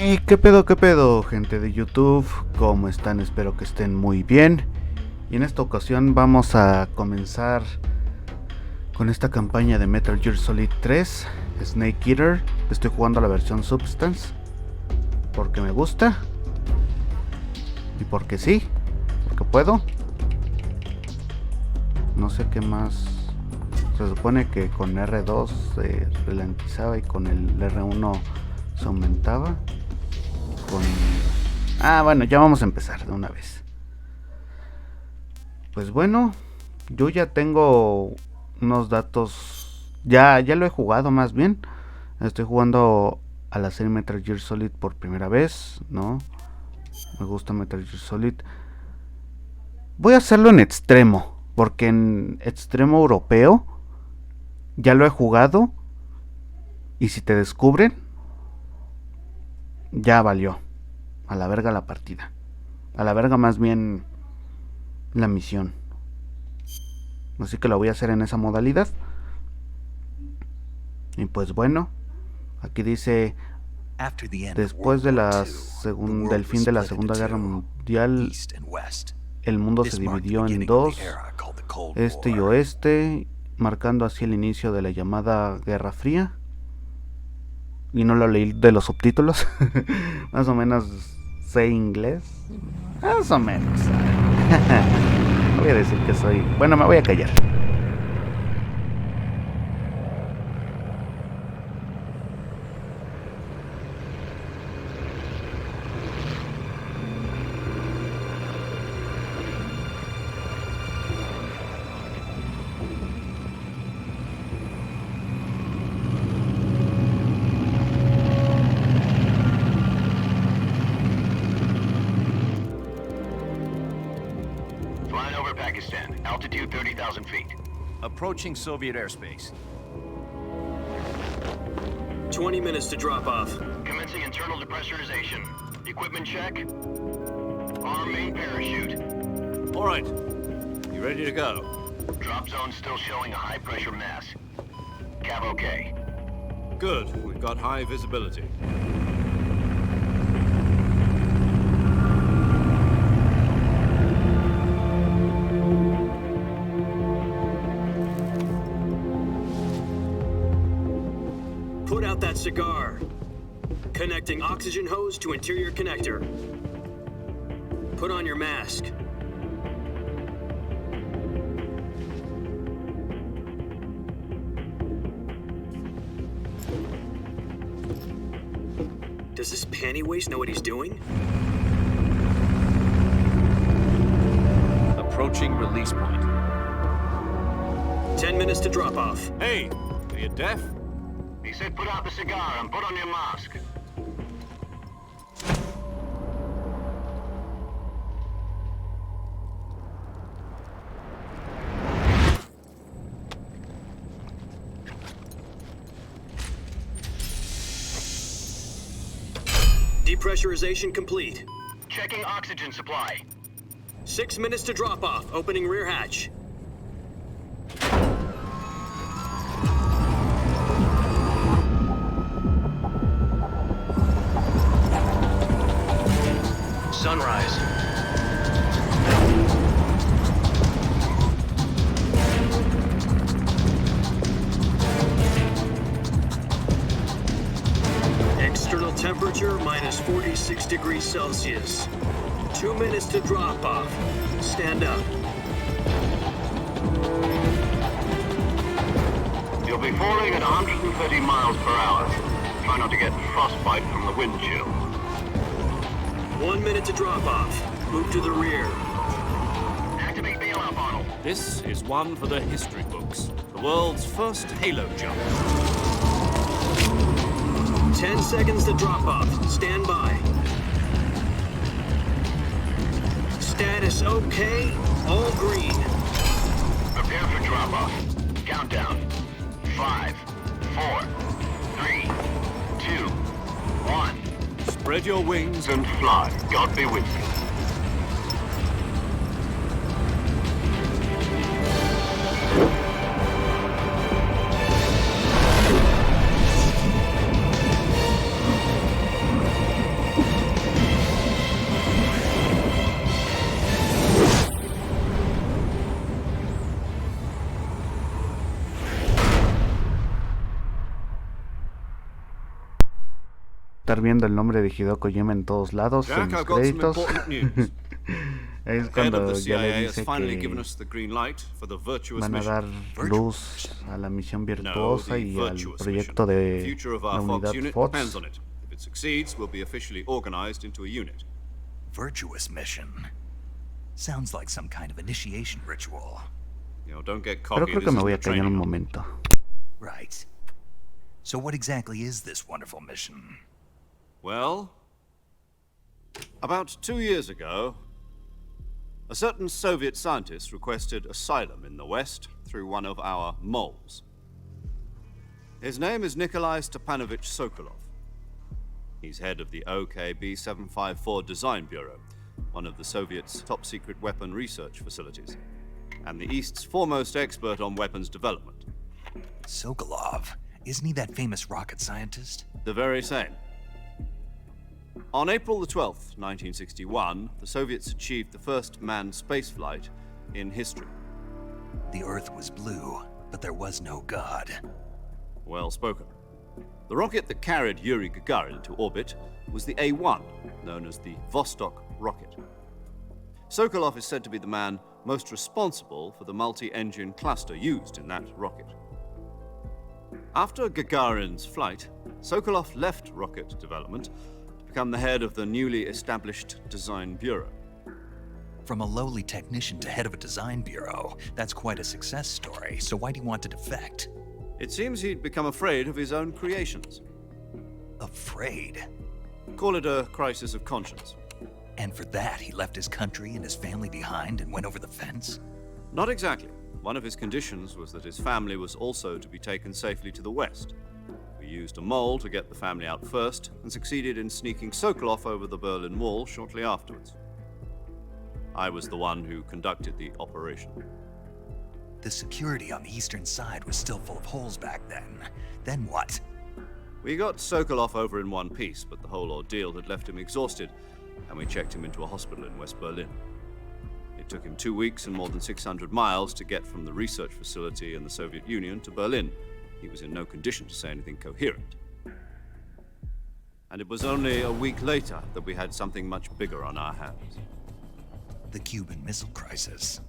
¿Y qué pedo, gente de YouTube? ¿Cómo están? Espero que estén muy bien. Y en esta ocasión vamos a comenzar con esta campaña de Metalgearsolid 3, Snake Eater. Estoy jugando la versión Substance porque me gusta y porque sí, porque puedo. No sé qué más. Se supone que con R2 se ralentizaba y con el R1 se aumentaba. Bueno, ya vamos a empezar de una vez. Pues bueno, yo ya tengo unos datos. Ya lo he jugado más bien. Estoy jugando a la serie Metal Gear Solid por primera vez, ¿no? Me gusta Metal Gear Solid. Voy a hacerlo en extremo, porque en extremo europeo ya lo he jugado. Y si te descubren, ya valió. A la verga la partida. A la verga más bien la misión. Así que lo voy a hacer en esa modalidad. Y pues bueno, aquí dice: después de del fin de la Segunda Guerra Mundial, el mundo se dividió en dos, este y oeste, marcando así el inicio de la llamada Guerra Fría. Y no lo leí de los subtítulos. Más o menos sé inglés. Más o menos. Voy a decir que soy... Bueno, me voy a callar. Altitude 30,000 feet. Approaching Soviet airspace. 20 minutes to drop off. Commencing internal depressurization. Equipment check. Arm main parachute. All right. You ready to go? Drop zone still showing a high pressure mass. Cav okay. Good. We've got high visibility. Put out that cigar. Connecting oxygen hose to interior connector. Put on your mask. Does this panty waste know what he's doing? Approaching release point. 10 minutes to drop off. Hey, are you deaf? He said put out the cigar and put on your mask. Depressurization complete. Checking oxygen supply. 6 minutes to drop off. Opening rear hatch. Sunrise. External temperature minus 46 degrees Celsius. 2 minutes to drop off. Stand up. You'll be falling at 130 miles per hour. Try not to get frostbite from the wind chill. 1 minute to drop off. Move to the rear. Activate bailout bottle. This is one for the history books. The world's first halo jump. 10 seconds to drop off. Stand by. Status okay. All green. Prepare for drop off. Countdown. 5, 4, 3, 2, 1. Spread your wings And fly. God be with you. estar viendo el nombre de Hideo Kojima en todos lados, en Jack, los I've got some créditos. important news. Es The head of cuando the ya le CIA has dice finally que given us the green light for the virtuous van a mission. dar luz a la misión No, virtuosa the y al virtuous proyecto mission. The de future of la our Fox unidad unit Fox. depends on it. If it succeeds, we'll be officially organized into a unit. Virtuous mission. Sounds like some kind of initiation ritual. You know, don't get Pero cocky. creo This que me isn't voy a a callar training un run. momento. Right. So what exactly is this wonderful mission? Well, about 2 years ago, a certain Soviet scientist requested asylum in the West through one of our moles. His name is Nikolai Stepanovich Sokolov. He's head of the OKB 754 Design Bureau, one of the Soviets' top-secret weapon research facilities, and the East's foremost expert on weapons development. Sokolov. Isn't he that famous rocket scientist? The very same. On April the 12th, 1961, the Soviets achieved the first manned spaceflight in history. The Earth was blue, but there was no God. Well spoken. The rocket that carried Yuri Gagarin into orbit was the A-1, known as the Vostok rocket. Sokolov is said to be the man most responsible for the multi-engine cluster used in that rocket. After Gagarin's flight, Sokolov left rocket development to become the head of the newly established Design Bureau. From a lowly technician to head of a design bureau, that's quite a success story. So why do you want to defect? It seems he'd become afraid of his own creations. Afraid? Call it a crisis of conscience. And for that, he left his country and his family behind and went over the fence? Not exactly. One of his conditions was that his family was also to be taken safely to the West. We used a mole to get the family out first and succeeded in sneaking Sokolov over the Berlin Wall shortly afterwards. I was the one who conducted the operation. The security on the eastern side was still full of holes back then. Then what? We got Sokolov over in one piece, but the whole ordeal had left him exhausted, and we checked him into a hospital in West Berlin. It took him 2 weeks and more than 600 miles to get from the research facility in the Soviet Union to Berlin. He was in no condition to say anything coherent. And it was only a week later that we had something much bigger on our hands. The Cuban Missile Crisis.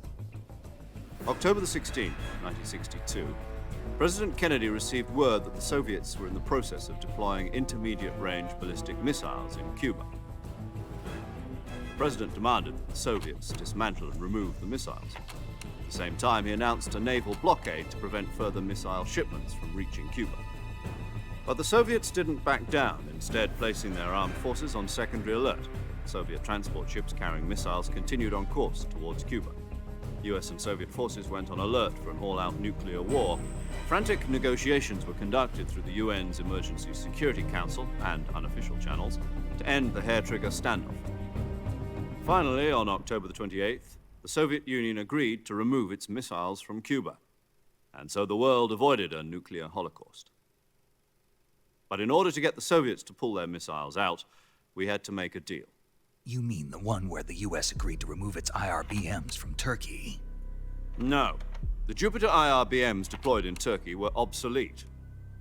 October the 16th, 1962, President Kennedy received word that the Soviets were in the process of deploying intermediate-range ballistic missiles in Cuba. The President demanded that the Soviets dismantle and remove the missiles. At the same time, he announced a naval blockade to prevent further missile shipments from reaching Cuba. But the Soviets didn't back down, instead placing their armed forces on secondary alert. Soviet transport ships carrying missiles continued on course towards Cuba. US and Soviet forces went on alert for an all-out nuclear war. Frantic negotiations were conducted through the UN's Emergency Security Council and unofficial channels to end the hair-trigger standoff. Finally, on October the 28th, the Soviet Union agreed to remove its missiles from Cuba, and so the world avoided a nuclear holocaust. But in order to get the Soviets to pull their missiles out, we had to make a deal. You mean the one where the US agreed to remove its IRBMs from Turkey? No. The Jupiter IRBMs deployed in Turkey were obsolete,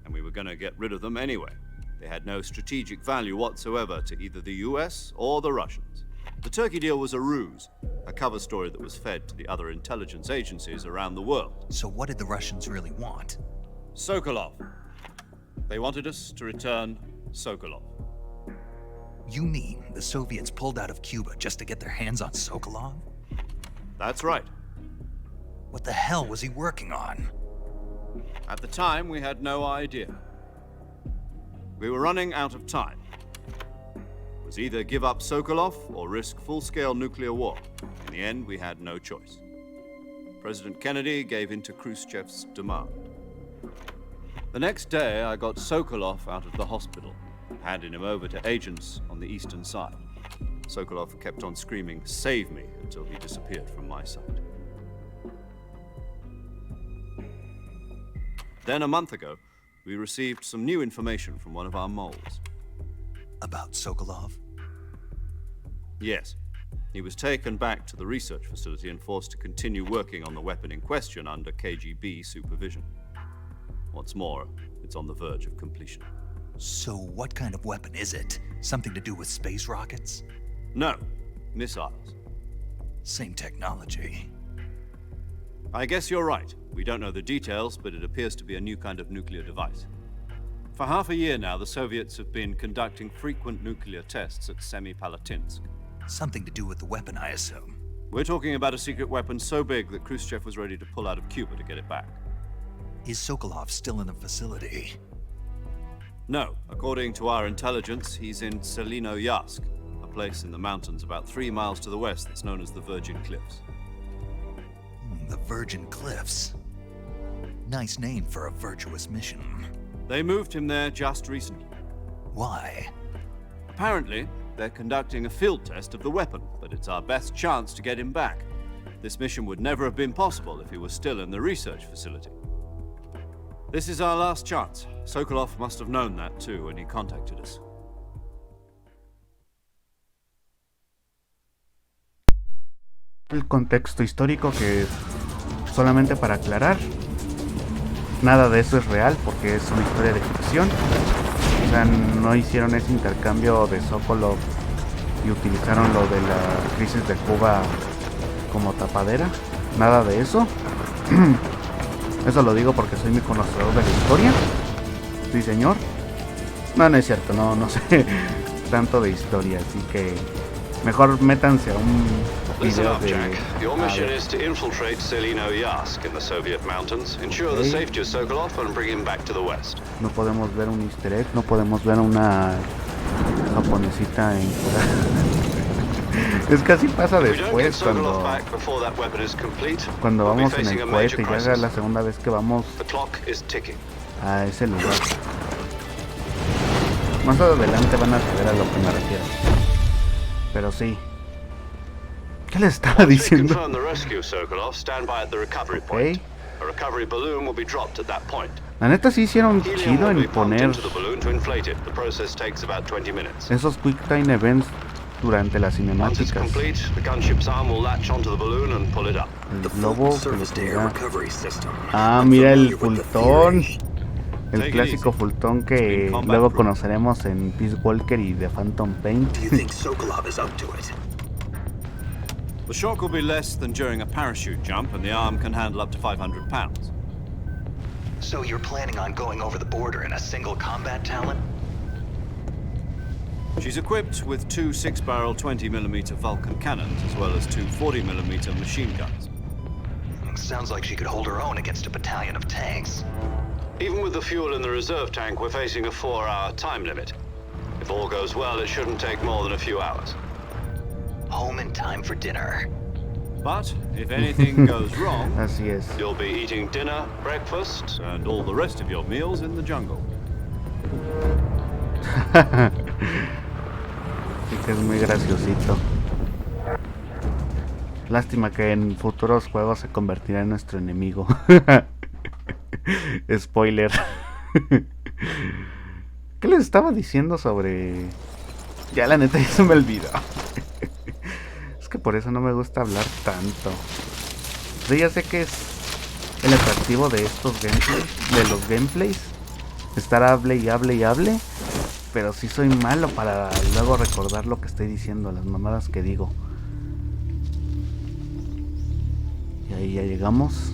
and we were going to get rid of them anyway. They had no strategic value whatsoever to either the US or the Russians. The Turkey deal was a ruse, a cover story that was fed to the other intelligence agencies around the world. So what did the Russians really want? Sokolov. They wanted us to return Sokolov. You mean the Soviets pulled out of Cuba just to get their hands on Sokolov? That's right. What the hell was he working on? At the time, we had no idea. We were running out of time. It was either give up Sokolov or risk full-scale nuclear war. In the end, we had no choice. President Kennedy gave in to Khrushchev's demand. The next day, I got Sokolov out of the hospital, handing him over to agents on the eastern side. Sokolov kept on screaming, "Save me," until he disappeared from my sight. Then a month ago, we received some new information from one of our moles. About Sokolov? Yes. He was taken back to the research facility and forced to continue working on the weapon in question under KGB supervision. What's more, it's on the verge of completion. So what kind of weapon is it? Something to do with space rockets? No, missiles. Same technology. I guess you're right. We don't know the details, but it appears to be a new kind of nuclear device. For half a year now, the Soviets have been conducting frequent nuclear tests at Semipalatinsk. Something to do with the weapon, I assume. We're talking about a secret weapon so big that Khrushchev was ready to pull out of Cuba to get it back. Is Sokolov still in the facility? No, according to our intelligence, he's in Selinoyarsk, a place in the mountains about 3 miles to the west that's known as the Virgin Cliffs. The Virgin Cliffs. Nice name for a virtuous mission. They moved him there just recently. Why? Apparently, they're conducting a field test of the weapon, but it's our best chance to get him back. This mission would never have been possible if he was still in the research facility. This is our last chance. Sokolov must have known that too when he contacted us. El contexto histórico, que solamente para aclarar, nada de eso es real porque es una historia de ficción. O sea, no hicieron ese intercambio de Sokolov y utilizaron lo de la crisis de Cuba como tapadera. Nada de eso. Eso lo digo porque soy muy conocedor de la historia. Sí, señor. No, no es cierto, no sé tanto de historia, así que mejor métanse a un Listen video up, de... Jack. Your mission is to infiltrate Selinoyarsk in the Soviet mountains, ensure the safety of Sokolov, and bring him back to the west. No podemos ver un easter egg, no podemos ver una japonesita en... Es que así pasa después cuando vamos en el cohete, ya es la segunda vez que vamos a ese lugar. Más adelante van a saber a lo que me refiero. Pero sí. ¿Qué le estaba diciendo? Okay. La neta sí hicieron chido en poner esos quick time events durante las cinemáticas. El globo que lo tendrá. Ah, mira el fultón. El clásico fultón que luego conoceremos en Peace Walker y The Phantom Pain. The shock will be less than during a parachute jump, and the arm can handle up to 500 pounds. So you're planning on going over the border in a single combat talent? She's equipped with 2 6-barrel 20mm Vulcan cannons, as well as 2 40mm machine guns. Sounds like she could hold her own against a battalion of tanks. Even with the fuel in the reserve tank, we're facing a 4-hour time limit. If all goes well, it shouldn't take more than a few hours. Home in time for dinner. But if anything goes wrong, así es. You'll be eating dinner, breakfast, and all the rest of your meals in the jungle. Sí que es muy graciosito. Lástima que en futuros juegos se convertirá en nuestro enemigo. Spoiler. ¿Qué les estaba diciendo sobre...? Ya la neta ya se me olvidó. Es que por eso no me gusta hablar tanto. Yo ya sé que es el atractivo de estos gameplays, de los gameplays, estar hable y hable y hable. Pero sí soy malo para luego recordar lo que estoy diciendo, las mamadas que digo. Y ahí ya llegamos.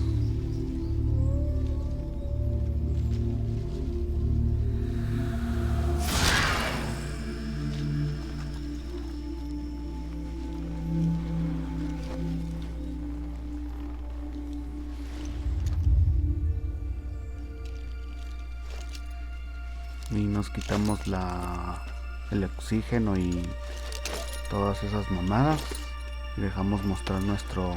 Y nos quitamos el oxígeno y todas esas mamadas. Y dejamos mostrar nuestro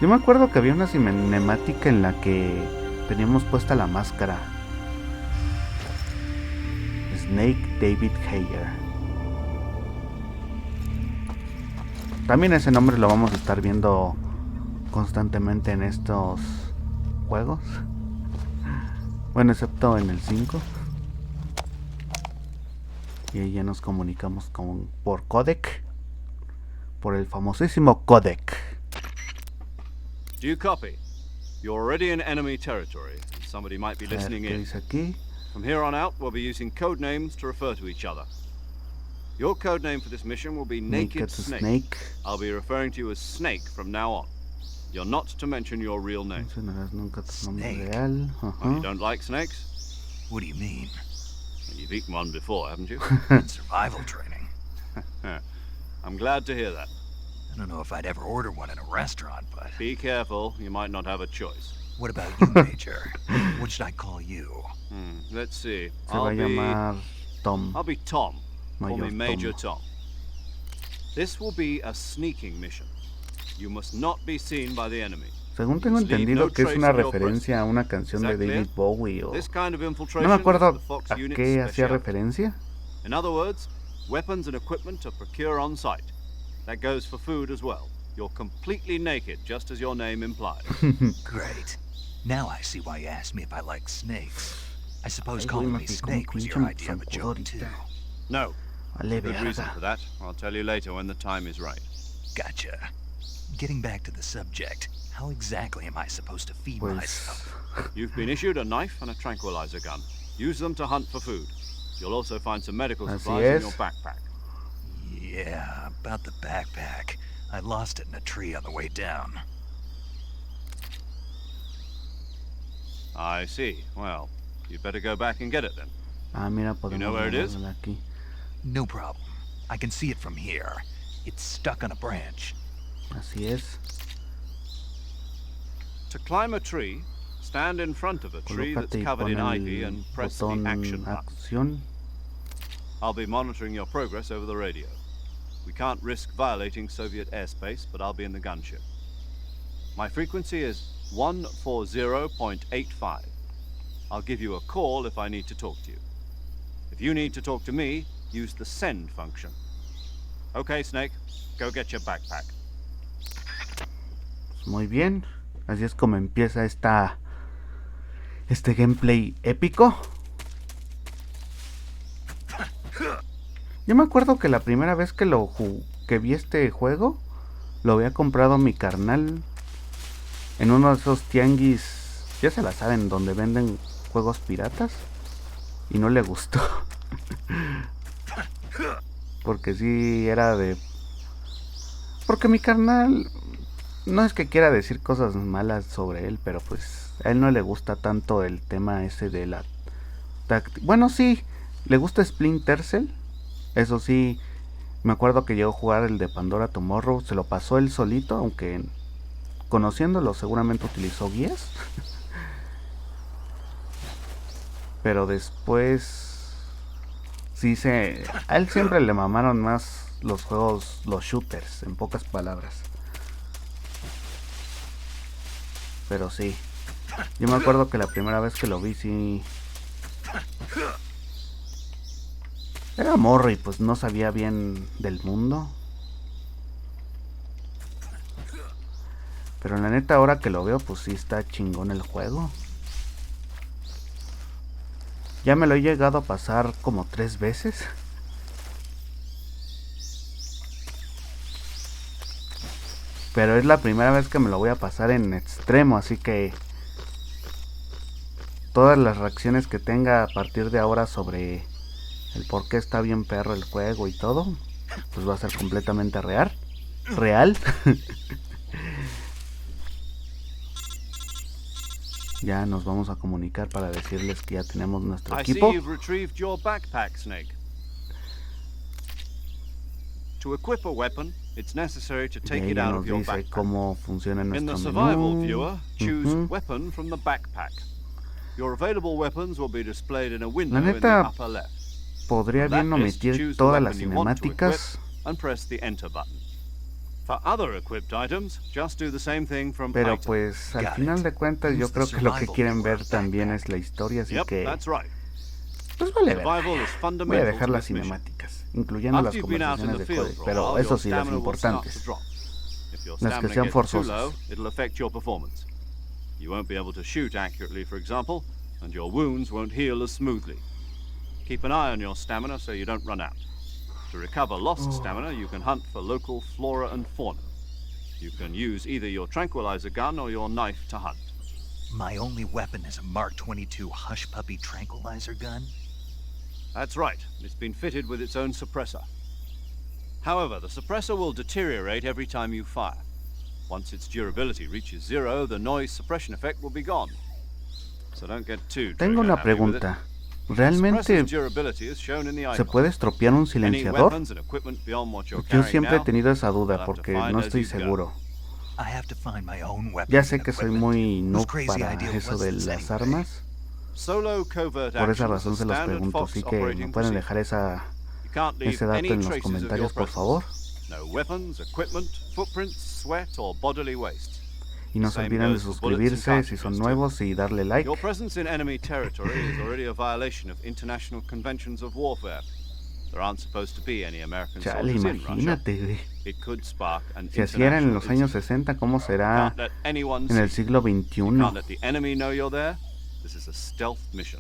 Yo me acuerdo que había una cinemática en la que teníamos puesta la máscara. Snake David Hager. También ese nombre lo vamos a estar viendo constantemente en estos juegos. Bueno, excepto en el 5. Y ahí ya nos comunicamos por codec. Por el famosísimo codec. Do you copy? You're already in enemy territory. Somebody might be A ver, listening ¿qué in. dice aquí? From here on out, we'll be using code names to refer to each other. Your code name for this mission will be Naked Snake. I'll be referring to you as Snake from now on. You're not to mention your real No name. mencionarás nunca tu nombre Snake. real. Oh, you don't like snakes? What do you mean? Well, you've eaten one before, haven't you? In survival training. I'm glad to hear that. I don't know if I'd ever order one in a restaurant, but Be careful, you might not have a choice. what about you, Major? What should I call you? Let's see. Se va a llamar Tom. I'll be Tom. Call me Mayor Major Tom. Tom. This will be a sneaking mission. You must not be seen by the enemy. Según tengo entendido que es una referencia a una canción de David Bowie o... This kind of No infiltration me is acuerdo the Fox a unit's qué hacía specialty. referencia. In other words, weapons and equipment are procure on site. That goes for food as well. You're completely naked, just as your name implies. Great. Now I see why you asked me if I like snakes. I suppose Ay, güey, calling me me picó un Snake was pinche your idea of a zancudo joke, too. ahorita. No, Vale, good reason verga. for that. I'll tell you later when the time is right. Gotcha. Getting back to the subject, how exactly am I supposed to feed Pues... myself? You've been issued a knife and a tranquilizer gun. Use them to hunt for food. You'll also find some medical Así supplies in es. your backpack. Yeah, about the backpack. I lost it in a tree on the way down. I see. Well, you'd better go back and get it then. Ah, mira, podemos know where it is? guardarla aquí. No problem. I can see it from here. It's stuck on a branch. Así es. To climb a tree, stand in front of a tree that's Colócate y covered in pon ivy el and press the botón action button. acción. I'll be monitoring your progress over the radio. We can't risk violating Soviet airspace, but I'll be in the gunship. My frequency is 140.85. I'll give you a call if I need to talk to you. If you need to talk to me, use the send function. Okay, Snake, go get your backpack. Pues muy bien. Así es como empieza este gameplay épico. Yo me acuerdo que la primera vez que que vi este juego, lo había comprado mi carnal en uno de esos tianguis, ya se la saben, donde venden juegos piratas, y no le gustó. Porque sí era porque mi carnal, no es que quiera decir cosas malas sobre él, pero pues a él no le gusta tanto el tema ese de la bueno, sí, le gusta Splinter Cell. Eso sí, me acuerdo que llegó a jugar el de Pandora Tomorrow, se lo pasó él solito, aunque conociéndolo seguramente utilizó guías. Pero después sí a él siempre le mamaron más los juegos, los shooters, en pocas palabras. Pero sí, yo me acuerdo que la primera vez que lo vi sí era morro y pues no sabía bien del mundo. Pero la neta, ahora que lo veo, pues sí está chingón el juego. Ya me lo he llegado a pasar como 3 veces. Pero es la primera vez que me lo voy a pasar en extremo, así que todas las reacciones que tenga a partir de ahora sobre el por qué está bien perro el juego y todo, pues va a ser completamente real. Ya nos vamos a comunicar para decirles que ya tenemos nuestro I see equipo. you've retrieved your backpack, Snake. To equip a weapon, it's necessary to Y take ahí it ya out nos of your dice backpack. cómo funciona In the nuestro survival menú. viewer, choose Ujú. weapon from the backpack. Your available weapons will be displayed in a window La in the neta, upper left. podría From that bien list, omitir choose the todas las weapon you want to cinemáticas. equip and press the enter button. For other equipped items, just do the same thing from Pero item. pues al Got final it. de cuentas yo Use creo the que lo que survival quieren viewer ver también backpack. es la historia, así Yep, que that's right. pues vale ver. Survival is Voy a fundamental dejar to las this mission. cinemáticas, incluyendo las After you've been out in conversaciones the de field código, for a pero while, eso your sí, las stamina will start to importantes. drop. If your Las que stamina sean gets too forzosas. low, it'll affect your performance. You won't be able to shoot accurately, for example, and your wounds won't heal as smoothly. Keep an eye on your stamina so you don't run out. To recover lost stamina, you can hunt for local flora and fauna. You can use either your tranquilizer gun or your knife to hunt. My only weapon is a Mark 22 hush puppy tranquilizer gun? That's right. It's been fitted with its own suppressor. However, the suppressor will deteriorate every time you fire. Once its durability reaches 0, the noise suppression effect will be gone. So don't get too Tengo una trigger happy with it. pregunta. The ¿Realmente suppressor's durability is shown in the se icon. puede estropear un Any silenciador? weapons and equipment beyond what you're Yo carrying siempre he now, tenido esa duda you'll have to porque find no as estoy you go. I seguro. have to find my own weapons Ya sé and que soy equipment. muy Whose noob crazy para idea eso was de this las anyway? armas. Solo covert Por esa action is a razón se los standard pregunto. Fox Así que me operating pueden procedure. dejar You can't leave ese dato any en los traces of your comentarios, por presence. favor. No weapons, equipment, footprints, sweat, or bodily waste. Y no se Same olviden de goes for bullets and suscribirse si son cartridges, too. nuevos y darle like. Your presence in enemy territory is already a violation of international conventions of warfare. There aren't supposed to be any American Chale, soldiers in Russia. imagínate, güey. It could spark an Si así era en international los años incident. 60, ¿cómo será Can't let anyone en el see. siglo You XXI? can't let the enemy know you're there. This is a stealth mission.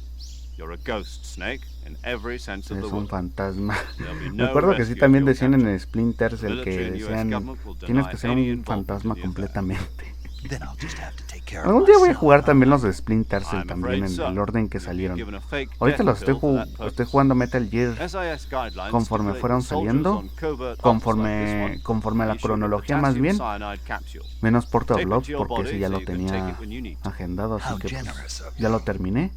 You're a ghost, Snake, in every sense of Es the un word. fantasma. There'll be Me no acuerdo que sí rescue también of your decían en capture. Splinters The el que military and US decían government will tienes deny que ser any un involvement fantasma in the affair. completamente. Then I'll just have to take care of Algún día voy a myself. jugar también los de Splinters I'm también afraid en so. el orden que You've been salieron. given a fake Ahorita death los pill for that estoy purpose. jugando Metal Gear SIS guidelines conforme stipulate fueron that soldiers saliendo, on covert ops like this one conforme a la issue a cronología más bien, potassium cyanide capsule. menos Port of Tape it Love to your porque ese body ya so lo you can take tenía it when you need to. agendado, así How que pues, generous of ya you. lo terminé.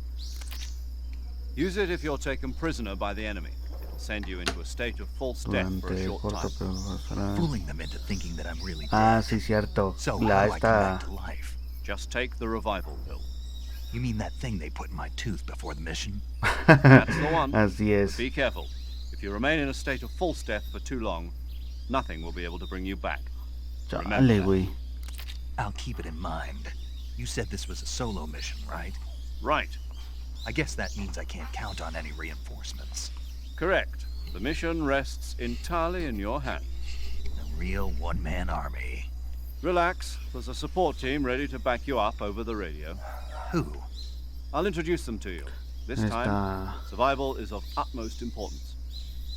Use it if you're taken prisoner by the enemy. It'll send you into a state of false death for a Durante short corto time. pero Fooling them into thinking that I'm really dead. Ah, sí, cierto. So La how do I come esta back to life? Just take the revival pill. You mean that thing they put in my tooth before the mission? That's the one. Así But es. be careful. If you remain in a state of false death for too long, nothing will be able to bring you back. Chale, güey. I'll keep it in mind. You said this was a solo mission, right? Right. I guess that means I can't count on any reinforcements. Correct. The mission rests entirely in your hands. A real one-man army. Relax. There's a support team ready to back you up over the radio. Who? I'll introduce them to you. This time, Esta... survival is of utmost importance.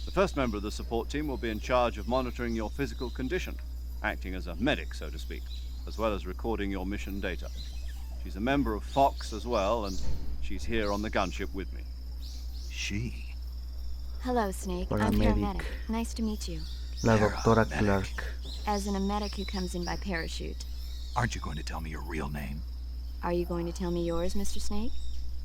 The first member of the support team will be in charge of monitoring your physical condition, acting as a medic, so to speak, as well as recording your mission data. She's a member of Fox as well, and she's here on the gunship with me. She. Hello, Snake. I'm Paramedic. paramedic. Nice to meet you. La doctora Paramedic. Clark. As in a medic who comes in by parachute. Aren't you going to tell me your real name? Are you going to tell me yours, Mr. Snake?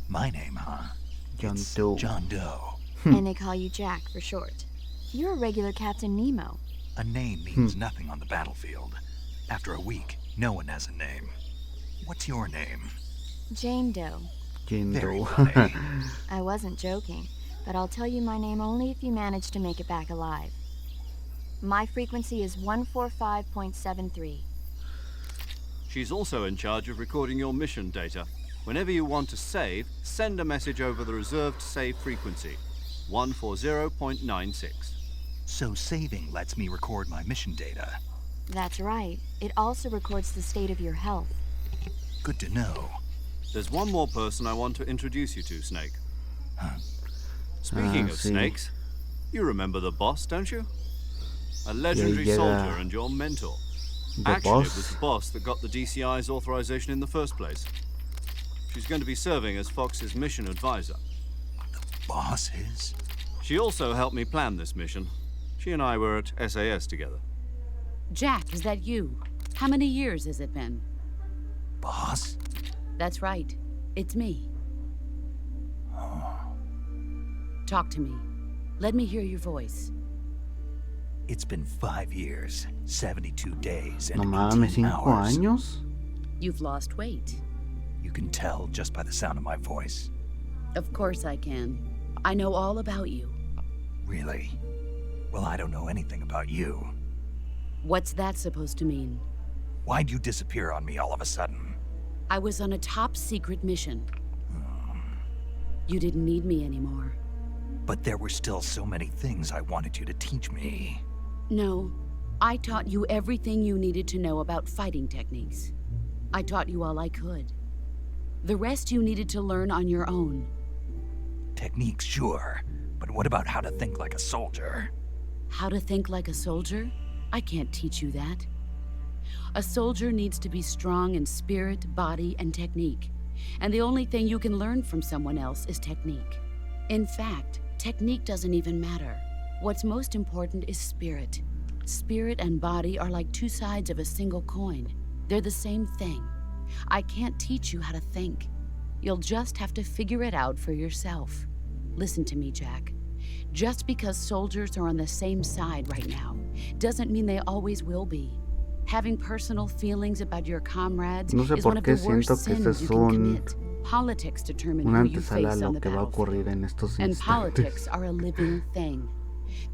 My name, huh? John It's Doe. John Doe. And they call you Jack for short. You're a regular Captain Nemo. A name means nothing on the battlefield. After a week, no one has a name. What's your name? Jane Doe. Jane Very Doe. funny. I wasn't joking, but I'll tell you my name only if you manage to make it back alive. My frequency is 145.73. She's also in charge of recording your mission data. Whenever you want to save, send a message over the reserved save frequency, 140.96. So saving lets me record my mission data. That's right. It also records the state of your health. Good to know. There's one more person I want to introduce you to, Snake. Speaking of sí. snakes, you remember the boss, don't you? A legendary llega soldier and your mentor. The Actually, it was Boss. the boss that got the DCI's authorization in the first place. She's going to be serving as Fox's mission advisor. Boss is? She also helped me plan this mission. She and I were at SAS together. Jack, is that you? How many years has it been? Boss? That's right. It's me. Talk to me. Let me hear your voice. It's been 5 years, 72 days, No and mames, 18 5 hours. años. You've lost weight. You can tell just by the sound of my voice. Of course I can. I know all about you. Really? Well, I don't know anything about you. What's that supposed to mean? Why'd you disappear on me all of a sudden? I was on a top secret mission. You didn't need me anymore. But there were still so many things I wanted you to teach me. No, I taught you everything you needed to know about fighting techniques. I taught you all I could. The rest you needed to learn on your own. Techniques, sure. But what about how to think like a soldier? How to think like a soldier? I can't teach you that. A soldier needs to be strong in spirit, body, and technique. And the only thing you can learn from someone else is technique. In fact, technique doesn't even matter. What's most important is spirit. Spirit and body are like two sides of a single coin. They're the same thing. I can't teach you how to think. You'll just have to figure it out for yourself. Listen to me, Jack. Just because soldiers are on the same side right now doesn't mean they always will be. Having personal feelings about your comrades No sé is one por of qué the worst siento que este sins es you can un commit. Politics determine una who you antesala a face lo on the que va a ocurrir battlefield. en estos And instantes. politics are a living thing.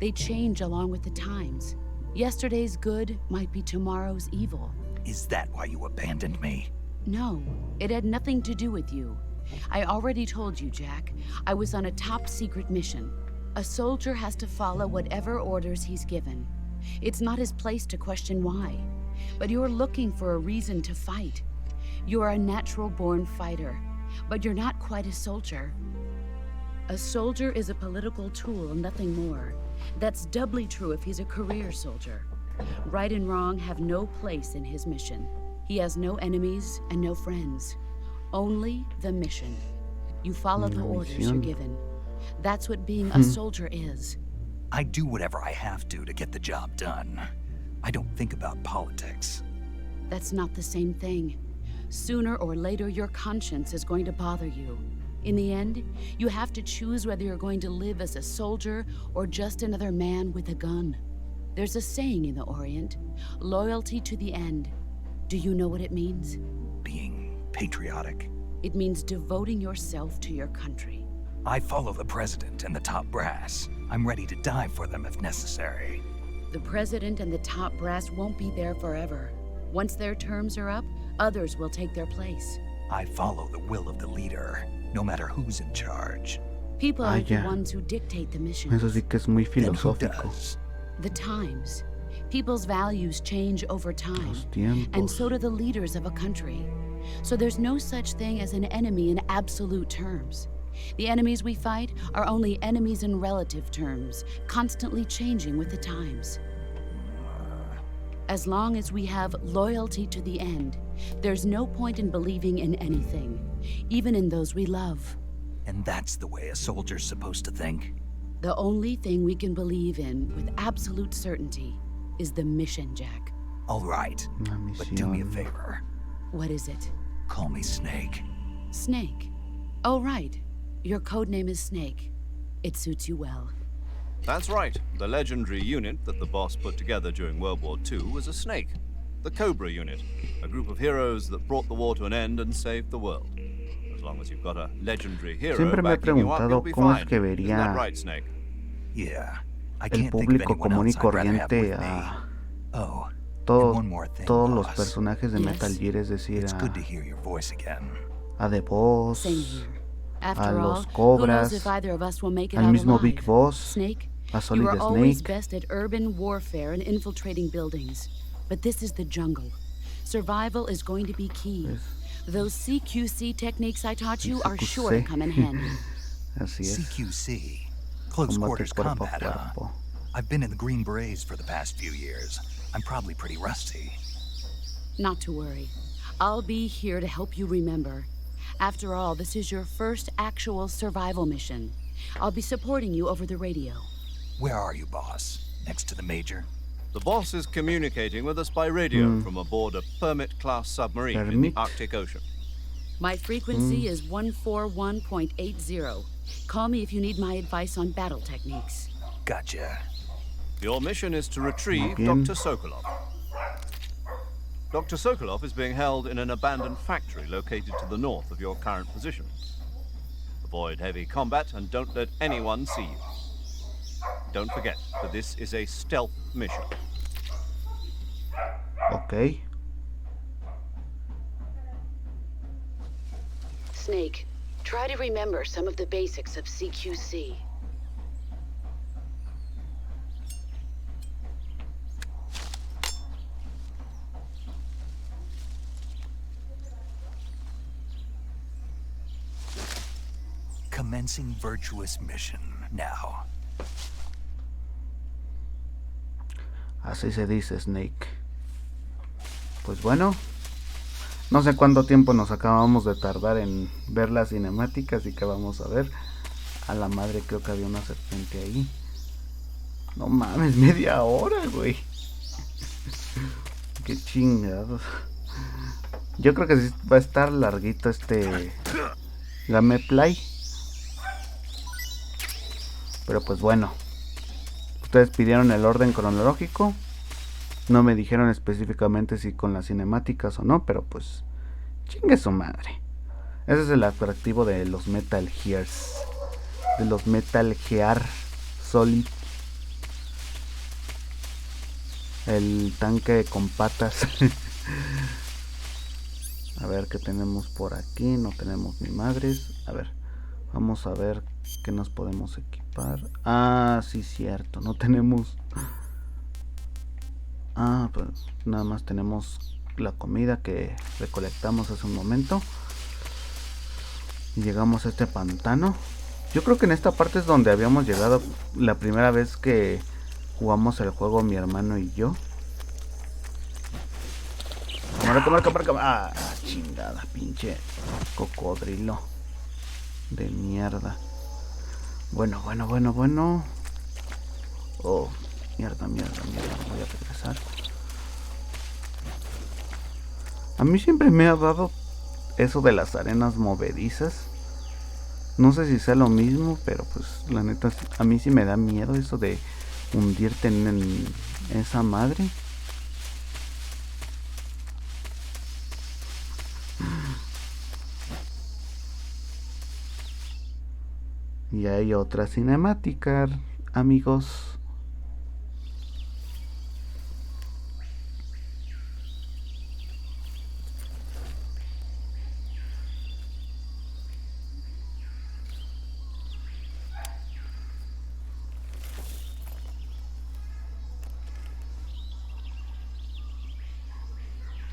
They change along with the times. Yesterday's good might be tomorrow's evil. Is that why you abandoned me? No, it had nothing to do with you. I already told you, Jack. I was on a top-secret mission. A soldier has to follow whatever orders he's given. It's not his place to question why. But you're looking for a reason to fight. You're a natural-born fighter, but you're not quite a soldier. A soldier is a political tool, nothing more. That's doubly true if he's a career soldier. Right and wrong have no place in his mission. He has no enemies and no friends. Only the mission. You follow the orders you're given. That's what being a soldier is. I do whatever I have to get the job done. I don't think about politics. That's not the same thing. Sooner or later, your conscience is going to bother you. In the end, you have to choose whether you're going to live as a soldier or just another man with a gun. There's a saying in the Orient, loyalty to the end. Do you know what it means? Being patriotic. It means devoting yourself to your country. I follow the president and the top brass. I'm ready to die for them if necessary. The president and the top brass won't be there forever. Once their terms are up, others will take their place. I follow the will of the leader, no matter who's in charge. People are the ones who dictate the missions. Eso sí que es muy Then who filosófico. does? The times. People's values change over time, Los tiempos. and so do the leaders of a country. So there's no such thing as an enemy in absolute terms. The enemies we fight are only enemies in relative terms, constantly changing with the times. As long as we have loyalty to the end, there's no point in believing in anything, even in those we love. And that's the way a soldier's supposed to think? The only thing we can believe in with absolute certainty is the mission, Jack. All right, La but do me a misión. favor. What is it? Call me Snake. Snake. Oh, right. Your code name is Snake. It suits you well. That's right. The legendary unit that the boss put together during World War II was a snake. The Cobra unit, a group of heroes that brought the war to an end and saved the world. As long as you've got a legendary hero Siempre me he backing you up, you'll preguntado be cómo es fine. que Isn't that vería right, Snake? Yeah, I el can't think of público anyone común y else I'd rather have corriente with me. a Oh, and todos, one more thing, todos los boss. personajes de Yes. Metal Gear, es decir, It's good to hear your voice again. a The Boss, Same here. After a all, los who knows Cobras, if either of us will make it al out mismo alive? Big Boss, Snake, a you Solid are always Snake. best at urban warfare and infiltrating buildings. But this is the jungle. Survival is going to be key. Pues, Those CQC techniques I taught you are sure to CQC. come in handy. así es, CQC. Close combate quarters cuerpo a combat, huh? cuerpo. I've been in the Green Berets for the past few years. I'm probably pretty rusty. Not to worry. I'll be here to help you remember. After all, this is your first actual survival mission. I'll be supporting you over the radio. Where are you, boss? Next to the major? The boss is communicating with us by radio from aboard a Permit-class submarine in the Permit? Arctic Ocean. My frequency is 141.80. Call me if you need my advice on battle techniques. Gotcha. Your mission is to retrieve Muy bien. Dr. Sokolov. Dr. Sokolov is being held in an abandoned factory located to the north of your current position. Avoid heavy combat and don't let anyone see you. Don't forget that this is a stealth mission. Ok, Snake, try to remember some of the basics of CQC. Commencing virtuous mission now. así se dice Snake. Pues bueno, No sé cuánto tiempo nos acabamos de tardar en ver las cinemáticas y que vamos a ver. A la madre, creo que había una serpiente ahí. No mames, media hora, güey. Qué chingados. Yo creo que sí va a estar larguito este gameplay. Pero pues bueno. Ustedes pidieron el orden cronológico. No me dijeron específicamente si con las cinemáticas o no, pero pues chingue su madre. Ese es el atractivo de los Metal Gears. De los metalgearsolid. El tanque con patas. A ver qué tenemos por aquí. No tenemos ni madres. A ver, vamos a ver qué nos podemos equipar. Ah, sí, cierto. No tenemos. Ah, pues nada más tenemos la comida que recolectamos hace un momento. Y llegamos a este pantano. Yo creo que en esta parte es donde habíamos llegado la primera vez que jugamos el juego mi hermano y yo. Ah, chingada, pinche cocodrilo de mierda. Bueno. Oh, mierda. Voy a regresar. A mí siempre me ha dado eso de las arenas movedizas. No sé si sea lo mismo, pero pues la neta a mí sí me da miedo eso de hundirte en esa madre. Y hay otra cinemática, amigos.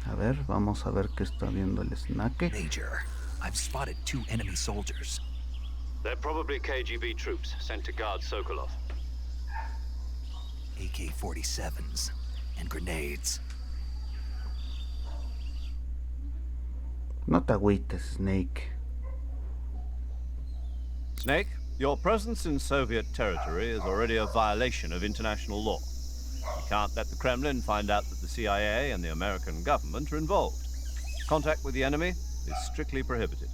A ver, vamos a ver qué está viendo el snack. Major, I've spotted 2 enemy soldiers. They're probably KGB troops sent to guard Sokolov. AK-47s and grenades. No te agüites, Snake. Snake, your presence in Soviet territory is already a violation of international law. You can't let the Kremlin find out that the CIA and the American government are involved. Contact with the enemy is strictly prohibited.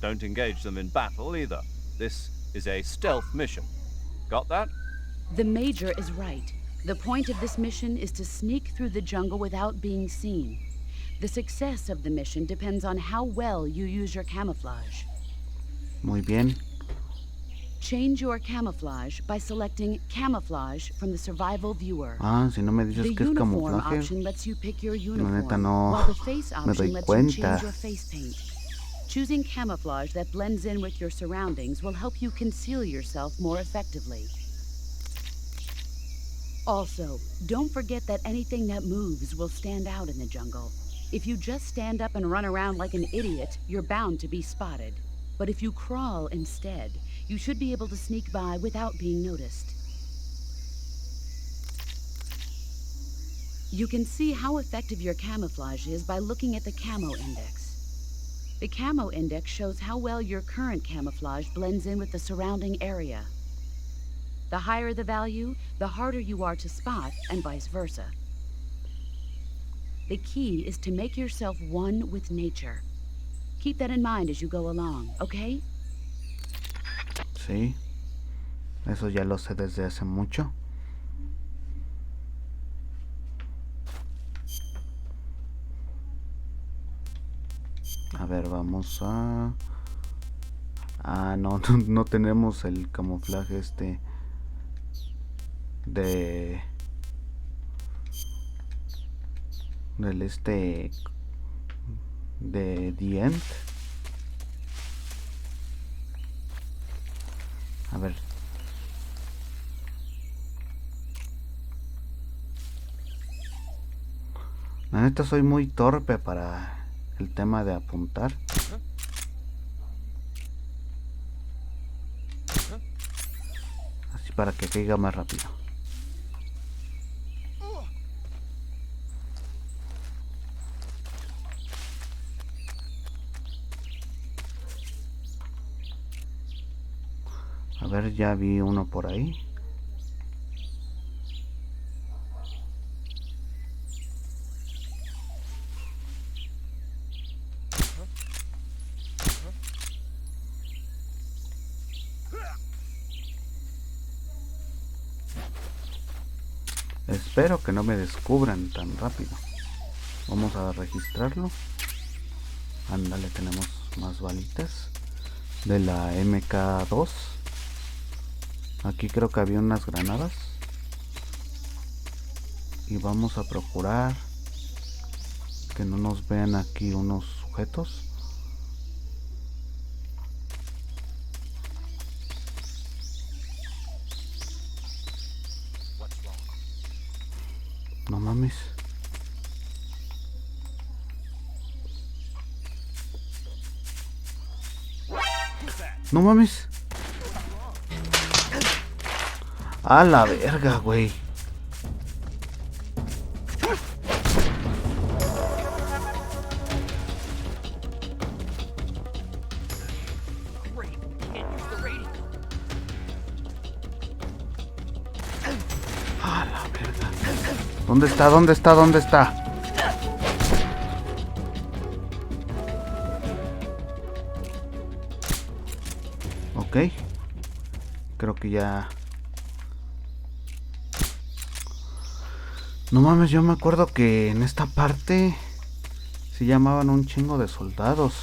Don't engage them in battle either. This is a stealth mission. Got that? The Major is right. The point of this mission is to sneak through the jungle without being seen. The success of the mission depends on how well you use your camouflage. Muy bien. Change your camouflage by selecting Camouflage from the Survival Viewer. Ah, si no me dices The que es uniform camuflaje, option lets you pick your la uniform, neta no while the face me option doy lets you cuenta. change your face paint. Choosing camouflage that blends in with your surroundings will help you conceal yourself more effectively. Also, don't forget that anything that moves will stand out in the jungle. If you just stand up and run around like an idiot, you're bound to be spotted. But if you crawl instead, you should be able to sneak by without being noticed. You can see how effective your camouflage is by looking at the camo index. The camo index shows how well your current camouflage blends in with the surrounding area. The higher the value, the harder you are to spot, and vice versa. The key is to make yourself one with nature. Keep that in mind as you go along, okay? Sí, eso ya lo sé desde hace mucho. A ver, vamos a... Ah, no tenemos el camuflaje este del este de The End. A ver. La neta soy muy torpe para el tema de apuntar. Así para que caiga más rápido. A ver, ya vi uno por ahí. Espero que no me descubran tan rápido. Vamos a registrarlo. Ándale, tenemos más balitas de la MK2. Aquí creo que había unas granadas. Y vamos a procurar que no nos vean aquí unos sujetos. No mames. No mames. A la verga, güey. A la verga. ¿Dónde está? ¿Dónde está? ¿Dónde está? Ok. Creo que ya... No mames, yo me acuerdo que en esta parte se llamaban un chingo de soldados.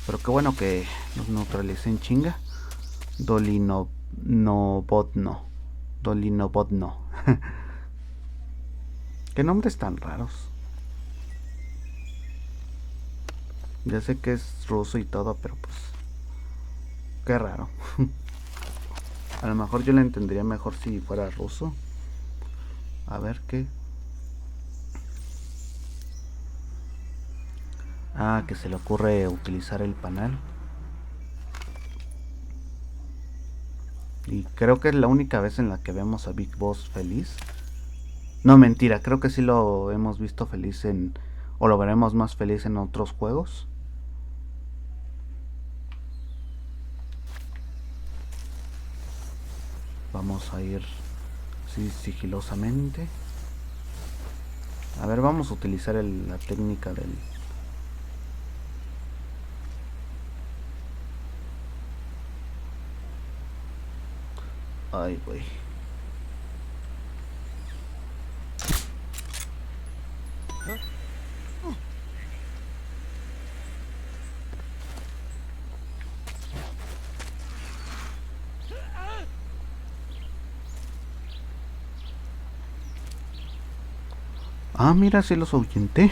Pero qué bueno que los neutralicé en chinga. Dolinobotno. Qué nombres tan raros. Ya sé que es ruso y todo, pero pues... Qué raro. A lo mejor yo la entendería mejor si fuera ruso. A ver qué... Ah, que se le ocurre utilizar el panel. Y creo que es la única vez en la que vemos a Big Boss feliz. No, mentira, creo que sí lo hemos visto feliz en... O lo veremos más feliz en otros juegos. Vamos a ir así sigilosamente. A ver, vamos a utilizar la técnica del... Ay, güey. Ah, mira, sí los ahuyenté.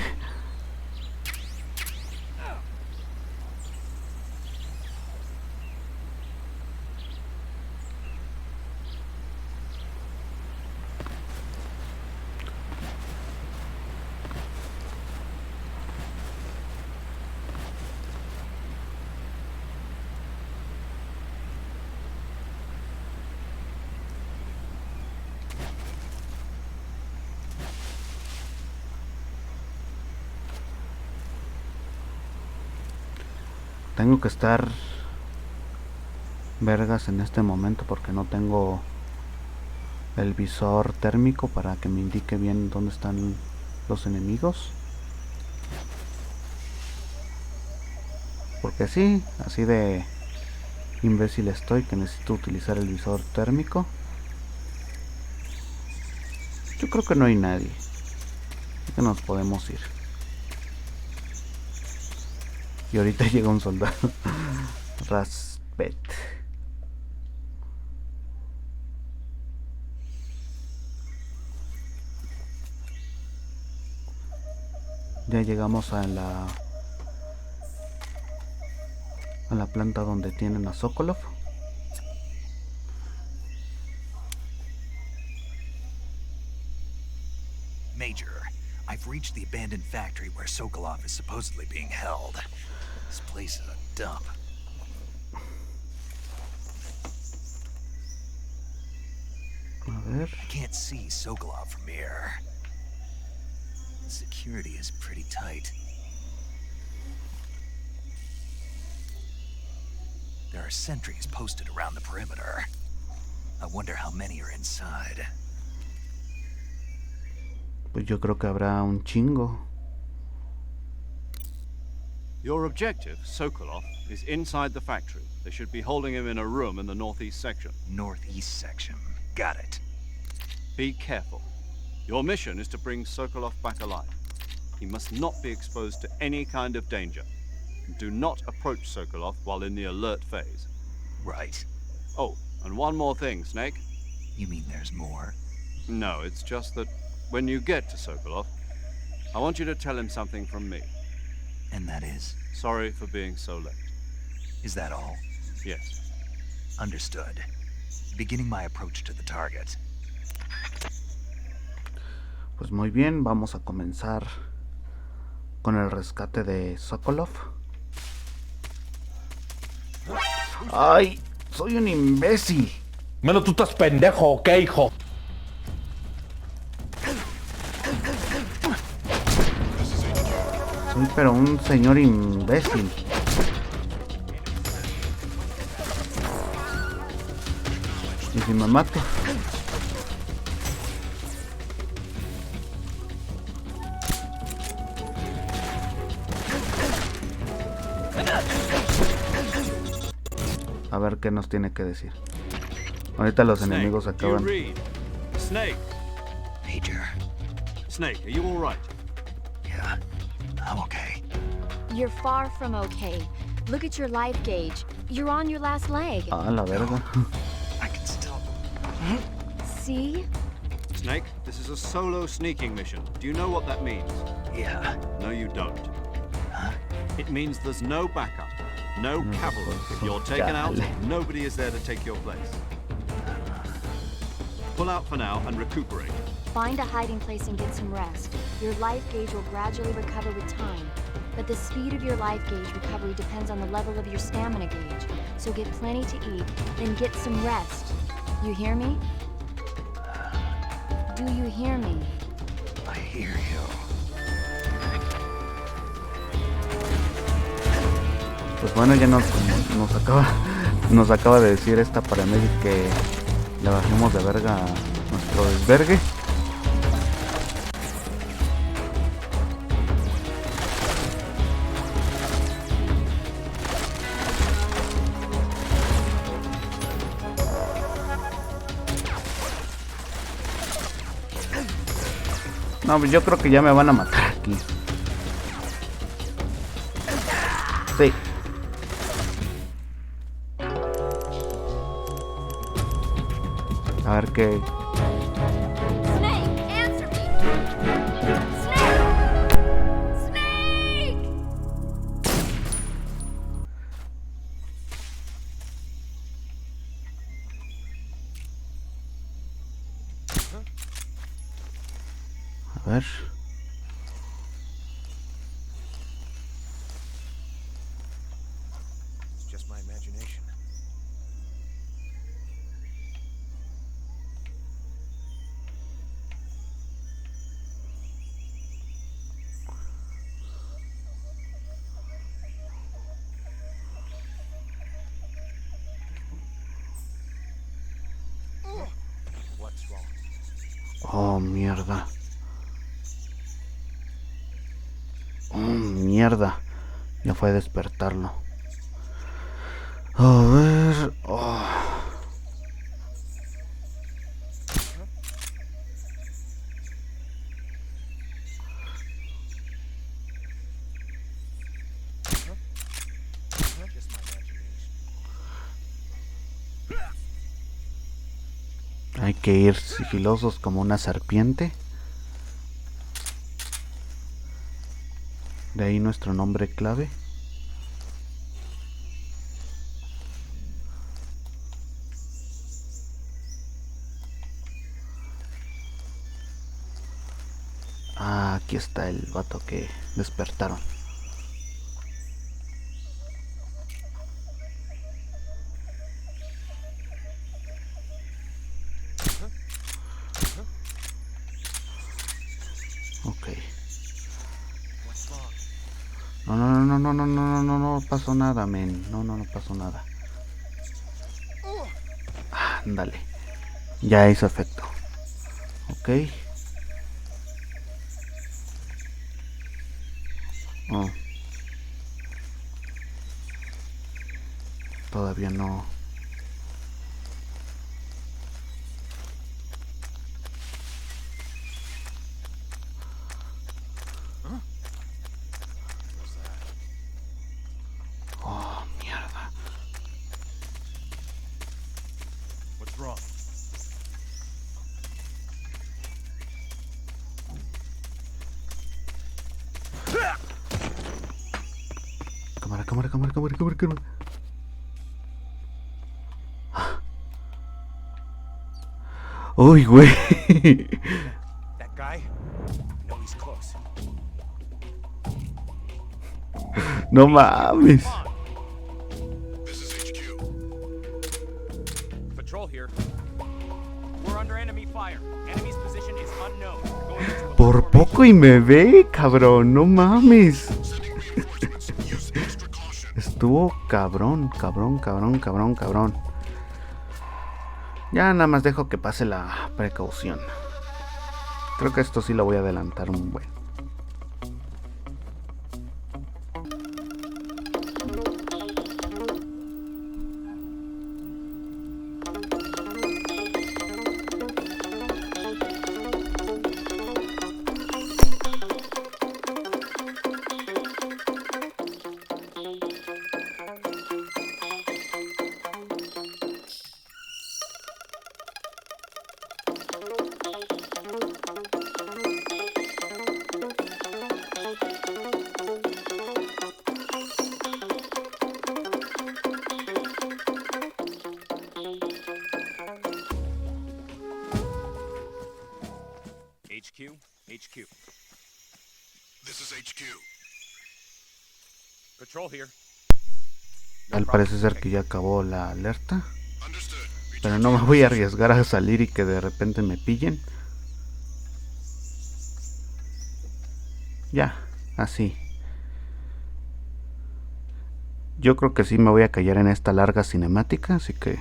Tengo que estar vergas en este momento porque no tengo el visor térmico para que me indique bien dónde están los enemigos. Porque sí, así de imbécil estoy que necesito utilizar el visor térmico. Yo creo que no hay nadie. Así que nos podemos ir. Y ahorita llega un soldado. Raspet. Ya llegamos a la planta donde tienen a Sokolov. Major, I've reached the abandoned factory where Sokolov is supposedly being held. This place is a dump. A ver. I can't see Sokolov from here. Security is pretty tight. There are sentries posted around the perimeter. I wonder how many are inside. Pues yo creo que habrá un chingo. Your objective, Sokolov, is inside the factory. They should be holding him in a room in the northeast section. Northeast section. Got it. Be careful. Your mission is to bring Sokolov back alive. He must not be exposed to any kind of danger. Do not approach Sokolov while in the alert phase. Right. Oh, and one more thing, Snake. You mean there's more? No, it's just that when you get to Sokolov, I want you to tell him something from me. And that is? Sorry for being so late. Is that all? Yes. Understood. Beginning my approach to the target. Pues muy bien, vamos a comenzar con el rescate de Sokolov. ¡Ay! ¡Soy un imbécil! Menos tú estás pendejo, ¿qué, hijo? Soy pero un señor imbécil. ¿Y si me mato? A ver qué nos tiene que decir. Ahorita los enemigos acaban. Snake. Major. Snake, are you all right? Yeah, I'm okay. You're far from okay. Look at your life gauge. You're on your last leg. Ah, la verga. I can still... See? Snake, this is a solo sneaking mission. Do you know what that means? Yeah. No, you don't. Huh? It means there's no backup, no cavalry. If you're taken out, nobody is there to take your place. Pull out for now and recuperate. Find a hiding place and get some rest. Your life gauge will gradually recover with time. But the speed of your life gauge recovery depends on the level of your stamina gauge. So get plenty to eat, then get some rest. You hear me? Do you hear me? I hear you. Pues bueno, ya nos acaba de decir esta paramedic que le bajemos de verga a nuestro desvergue. No, pues yo creo que ya me van a matar aquí. Sí. A ver qué. Snake, answer me! Snake! Snake! A ver. It's just my imagination. What's wrong? Oh, mierda. Oh, mierda. Ya fue a despertarlo. A ver. Oh. Just my imagination. Hay que ir sigilosos como una serpiente. De ahí nuestro nombre clave. Ah, aquí está el vato que despertaron. Ok. No pasó nada, men. No pasó nada. Ándale. Ya hizo efecto. Ok. Oh. Todavía no. Oh, mierda. What's wrong? Cámara. Uy, güey. That guy? No, he's close. No mames. This is HQ. Patrol here. We're under enemy fire. Enemy's position is unknown. Going into a Por poco y me ve, cabrón. No mames. Sending reinforcements. Use extra caution. Estuvo cabrón. Ya nada más dejo que pase la precaución. Creo que esto sí lo voy a adelantar un buen. HQ. This is HQ. Patrol here. Al parece ser que ya acabó la alerta. Understood. Pero no me voy a arriesgar a salir y que de repente me pillen. Ya, así. Yo creo que sí me voy a callar en esta larga cinemática, así que...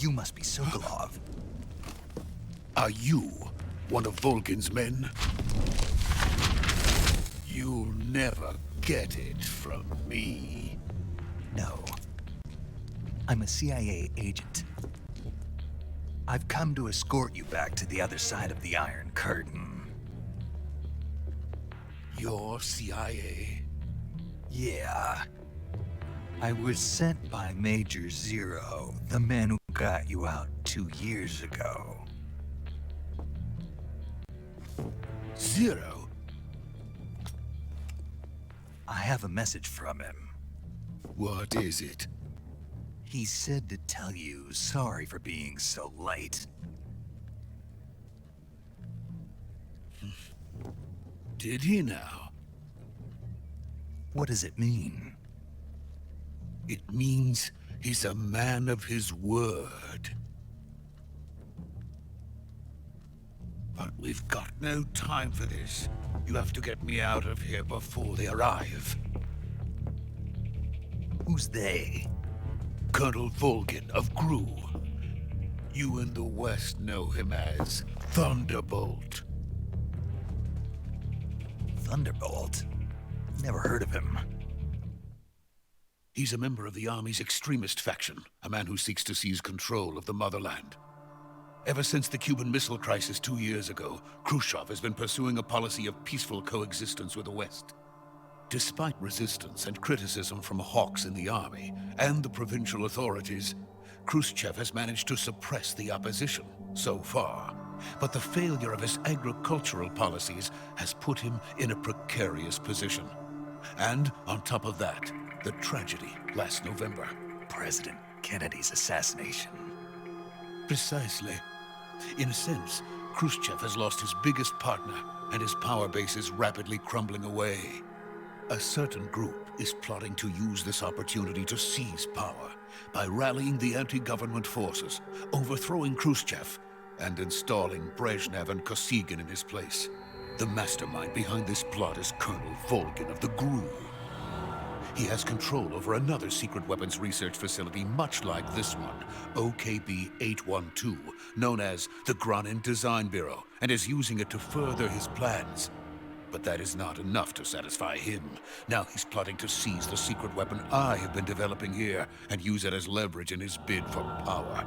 You must be Sokolov. Are you one of Volgin's men? You'll never get it from me. No. I'm a CIA agent. I've come to escort you back to the other side of the Iron Curtain. You're CIA? Yeah. I was sent by Major Zero, the man who got you out 2 years ago. Zero? I have a message from him. What is it? He said to tell you sorry for being so late. Did he now? What does it mean? It means he's a man of his word. But we've got no time for this. You have to get me out of here before they arrive. Who's they? Colonel Volgin of GRU. You in the West know him as Thunderbolt. Thunderbolt? Never heard of him. He's a member of the Army's extremist faction, a man who seeks to seize control of the motherland. Ever since the Cuban Missile Crisis 2 years ago, Khrushchev has been pursuing a policy of peaceful coexistence with the West. Despite resistance and criticism from hawks in the army and the provincial authorities, Khrushchev has managed to suppress the opposition so far. But the failure of his agricultural policies has put him in a precarious position. And on top of that, the tragedy last November. President Kennedy's assassination. Precisely. In a sense, Khrushchev has lost his biggest partner, and his power base is rapidly crumbling away. A certain group is plotting to use this opportunity to seize power by rallying the anti-government forces, overthrowing Khrushchev, and installing Brezhnev and Kosygin in his place. The mastermind behind this plot is Colonel Volgin of the GRU. He has control over another secret weapons research facility much like this one, OKB-812, known as the Granin Design Bureau, and is using it to further his plans. But that is not enough to satisfy him. Now he's plotting to seize the secret weapon I have been developing here and use it as leverage in his bid for power.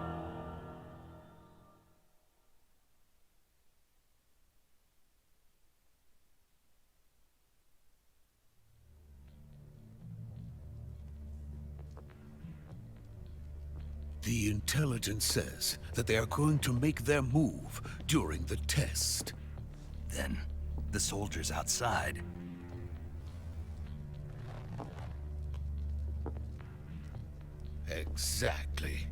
The intelligence says that they are going to make their move during the test. Then, the soldiers outside. Exactly.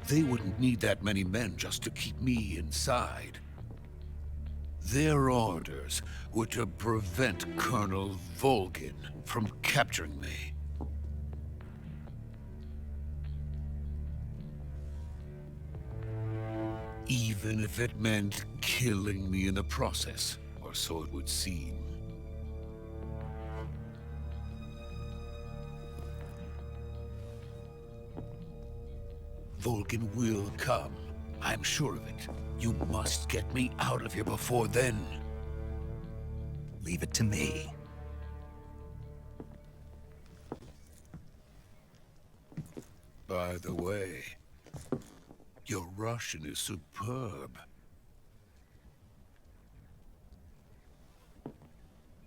They wouldn't need that many men just to keep me inside. Their orders were to prevent Colonel Volgin from capturing me. Even if it meant killing me in the process, or so it would seem. Volgin will come. I'm sure of it. You must get me out of here before then. Leave it to me. By the way, your Russian is superb.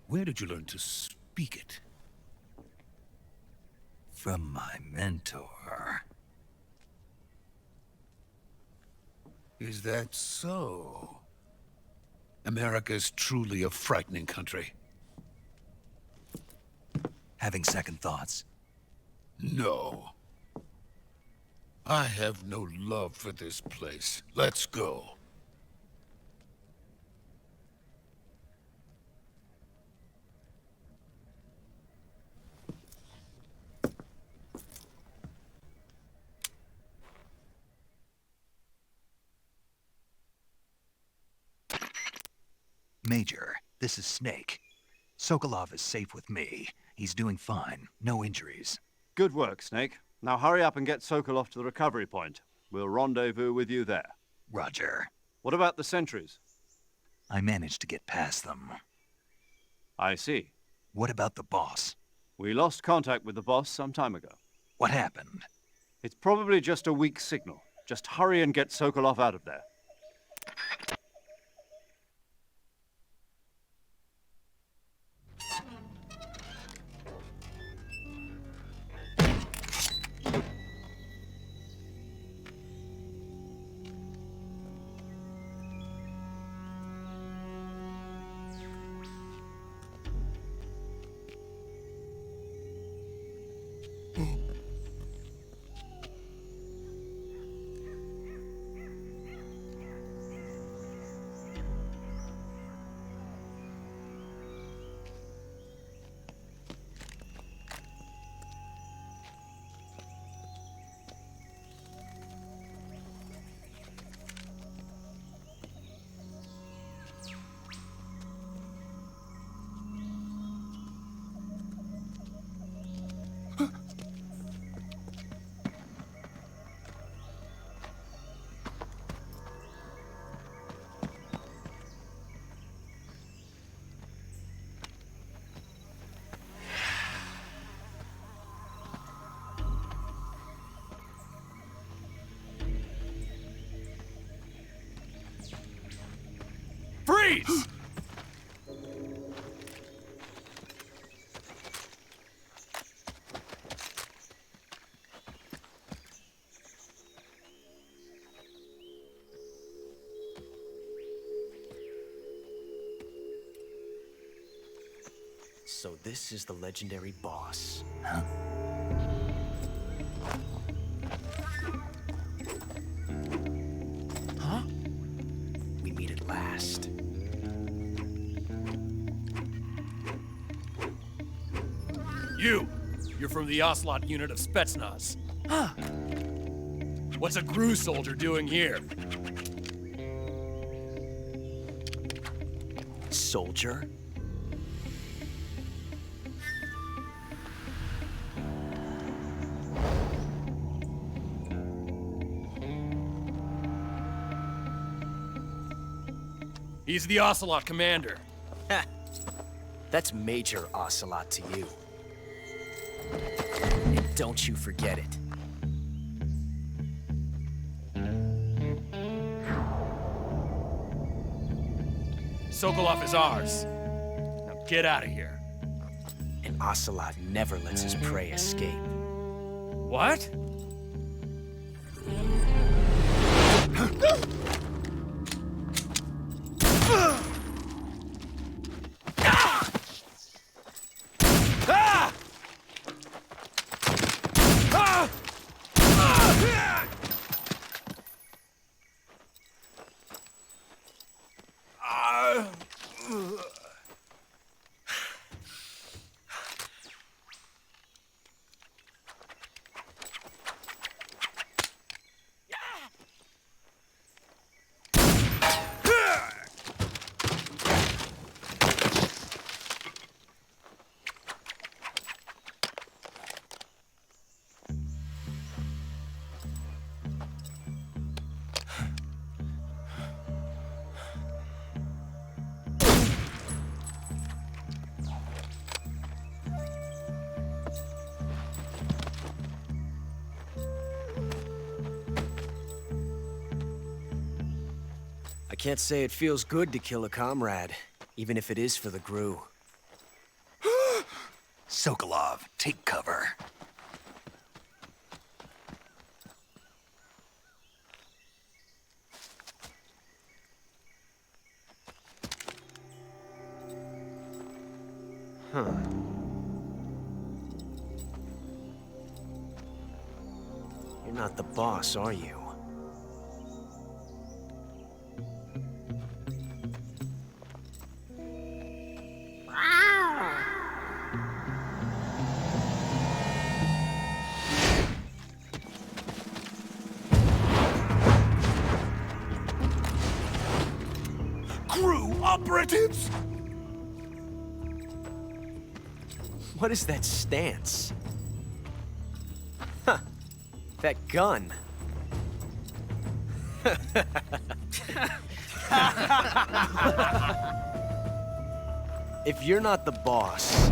Where did you learn to speak it? From my mentor. Is that so? America is truly a frightening country. Having second thoughts? No. I have no love for this place. Let's go. Major, this is Snake. Sokolov is safe with me. He's doing fine. No injuries. Good work, Snake. Now hurry up and get Sokolov to the recovery point. We'll rendezvous with you there. Roger. What about the sentries? I managed to get past them. I see. What about the boss? We lost contact with the boss some time ago. What happened? It's probably just a weak signal. Just hurry and get Sokolov out of there. Freeze! So this is the legendary boss. Huh? Huh? We meet at last. You're from the Ocelot unit of Spetsnaz. Huh. What's a GRU soldier doing here? Soldier? He's the Ocelot commander. Ha! That's Major Ocelot to you. And don't you forget it. Sokolov is ours. Now get out of here. And Ocelot never lets his prey escape. What? I can't say it feels good to kill a comrade, even if it is for the GRU. Sokolov, take cover. Huh. You're not the boss, are you? GRU operatives! What is that stance? Huh. That gun. If you're not the boss,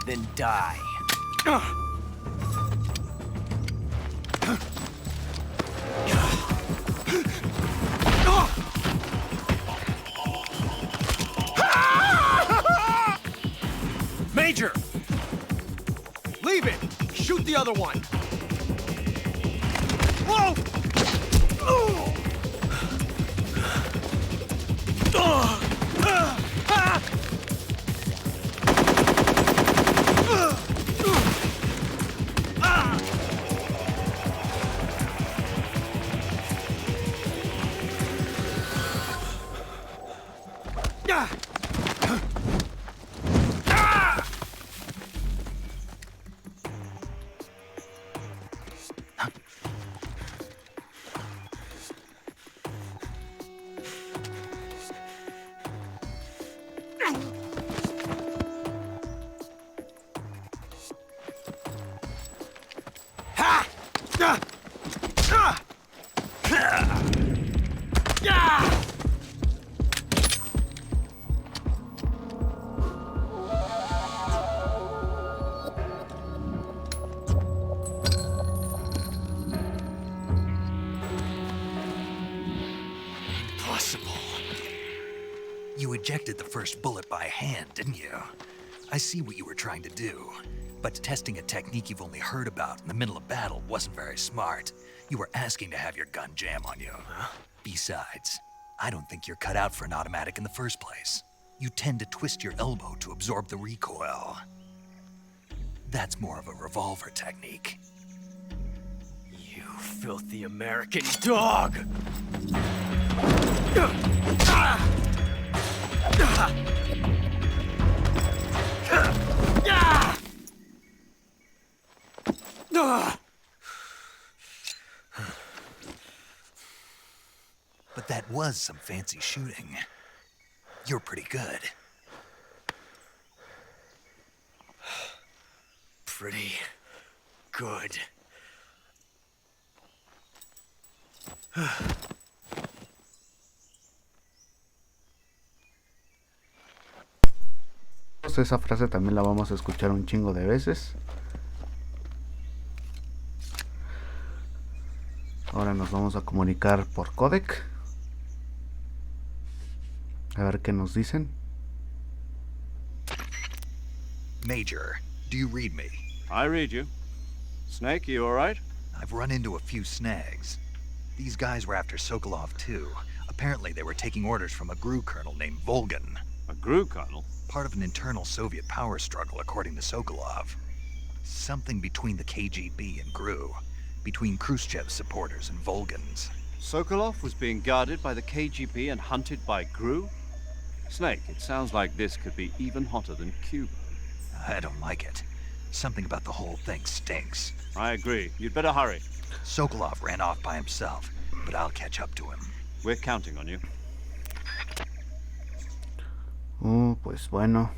then die. Major! Leave it! Shoot the other one! Whoa! You ejected the first bullet by hand, didn't you? I see what you were trying to do. But testing a technique you've only heard about in the middle of battle wasn't very smart. You were asking to have your gun jam on you. Huh? Besides, I don't think you're cut out for an automatic in the first place. You tend to twist your elbow to absorb the recoil. That's more of a revolver technique. You filthy American dog! was some fancy shooting. You're pretty good. Pretty good. Esa frase también la vamos a escuchar un chingo de veces. Ahora nos vamos a comunicar por codec. A ver qué nos dicen. Major, do you read me? I read you. Snake, you all right? I've run into a few snags. These guys were after Sokolov too. Apparently they were taking orders from a GRU colonel named Volgan. A GRU colonel? Part of an internal Soviet power struggle, according to Sokolov. Something between the KGB and GRU. Between Khrushchev's supporters and Volgan's. Sokolov was being guarded by the KGB and hunted by GRU? Snake, it sounds like this could be even hotter than Cuba. I don't like it. Something about the whole thing stinks. I agree. You'd better hurry. Sokolov ran off by himself, but I'll catch up to him. We're counting on you. Pues bueno.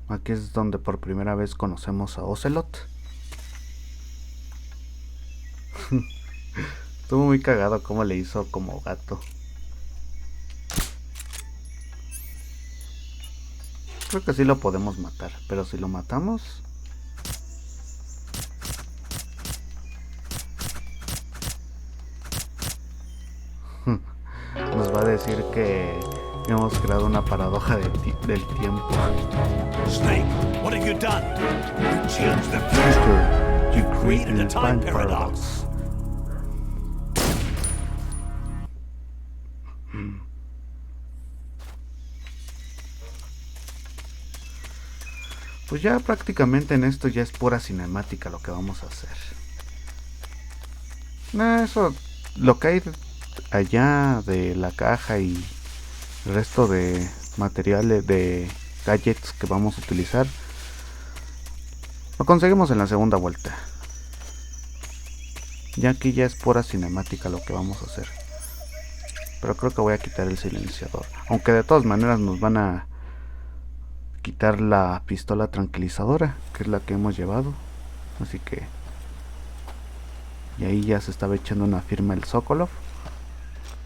Aquí es donde por primera vez conocemos a Ocelot. Estuvo muy cagado como le hizo como gato. Creo que sí lo podemos matar, pero si lo matamos... nos va a decir que hemos creado una paradoja del tiempo. Snake, what have you done? You changed the Mister, you created a time paradox. Pues ya prácticamente en esto ya es pura cinemática lo que vamos a hacer. Eso, lo que hay allá de la caja y el resto de materiales, de gadgets que vamos a utilizar, lo conseguimos en la segunda vuelta. Ya aquí ya es pura cinemática lo que vamos a hacer. Pero creo que voy a quitar el silenciador. Aunque de todas maneras nos van a quitar la pistola tranquilizadora, que es la que hemos llevado. Así que... Y ahí ya se estaba echando una firma el Sokolov.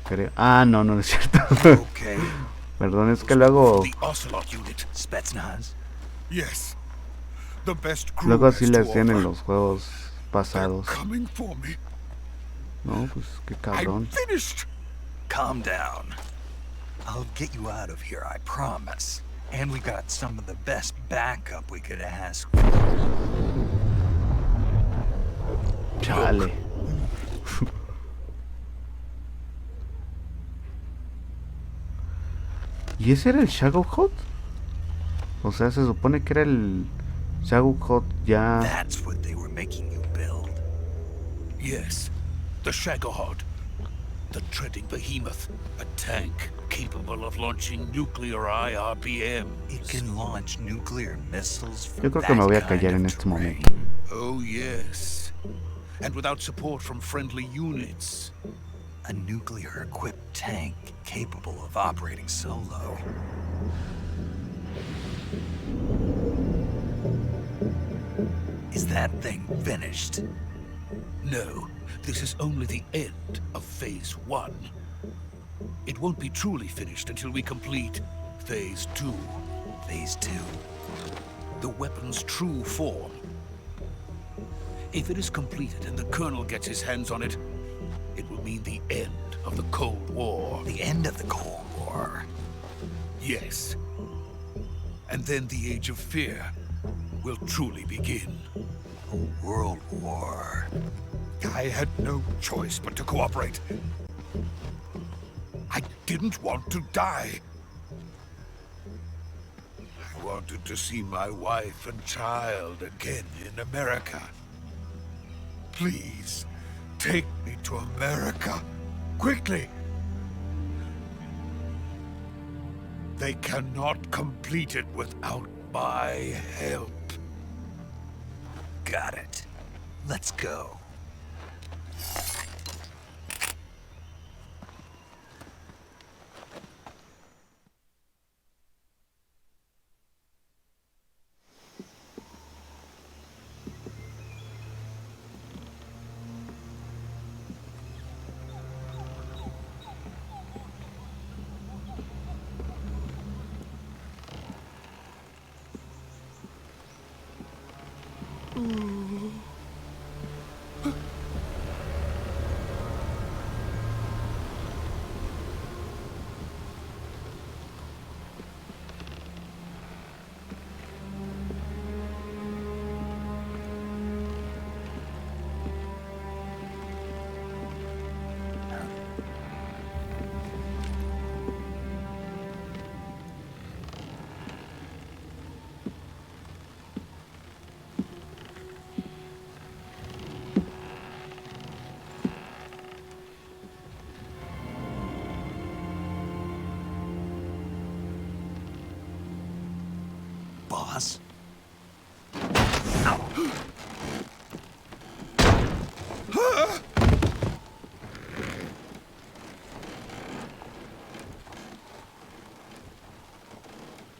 Creo. Ah, no, no es cierto. Perdón, es que luego... Luego así le hacían en los juegos pasados. No, pues qué cabrón. Calm down. I'll get you out of here, I promise. And we got some of the best backup we could ask for. Chale. ¿Y ese era el Shadowhawk? O sea, se supone que era el Shadowhawk ya... That's what they were making you build. Yes, the Shadowhawk. The treading behemoth. A tank capable of launching nuclear IRBM. It can launch nuclear missiles from Yo creo que me voy a callar en este momento. Oh yes. And without support from friendly units. A nuclear-equipped tank capable of operating solo. Is that thing finished? No, this is only the end of Phase 1. It won't be truly finished until we complete Phase 2. Phase 2? The weapon's true form. If it is completed and the Colonel gets his hands on it, it will mean the end of the Cold War. The end of the Cold War? Yes. And then the Age of Fear will truly begin. A world war. I had no choice but to cooperate. I didn't want to die. I wanted to see my wife and child again in America. Please, take me to America. Quickly! They cannot complete it without my help. Got it. Let's go. Boss?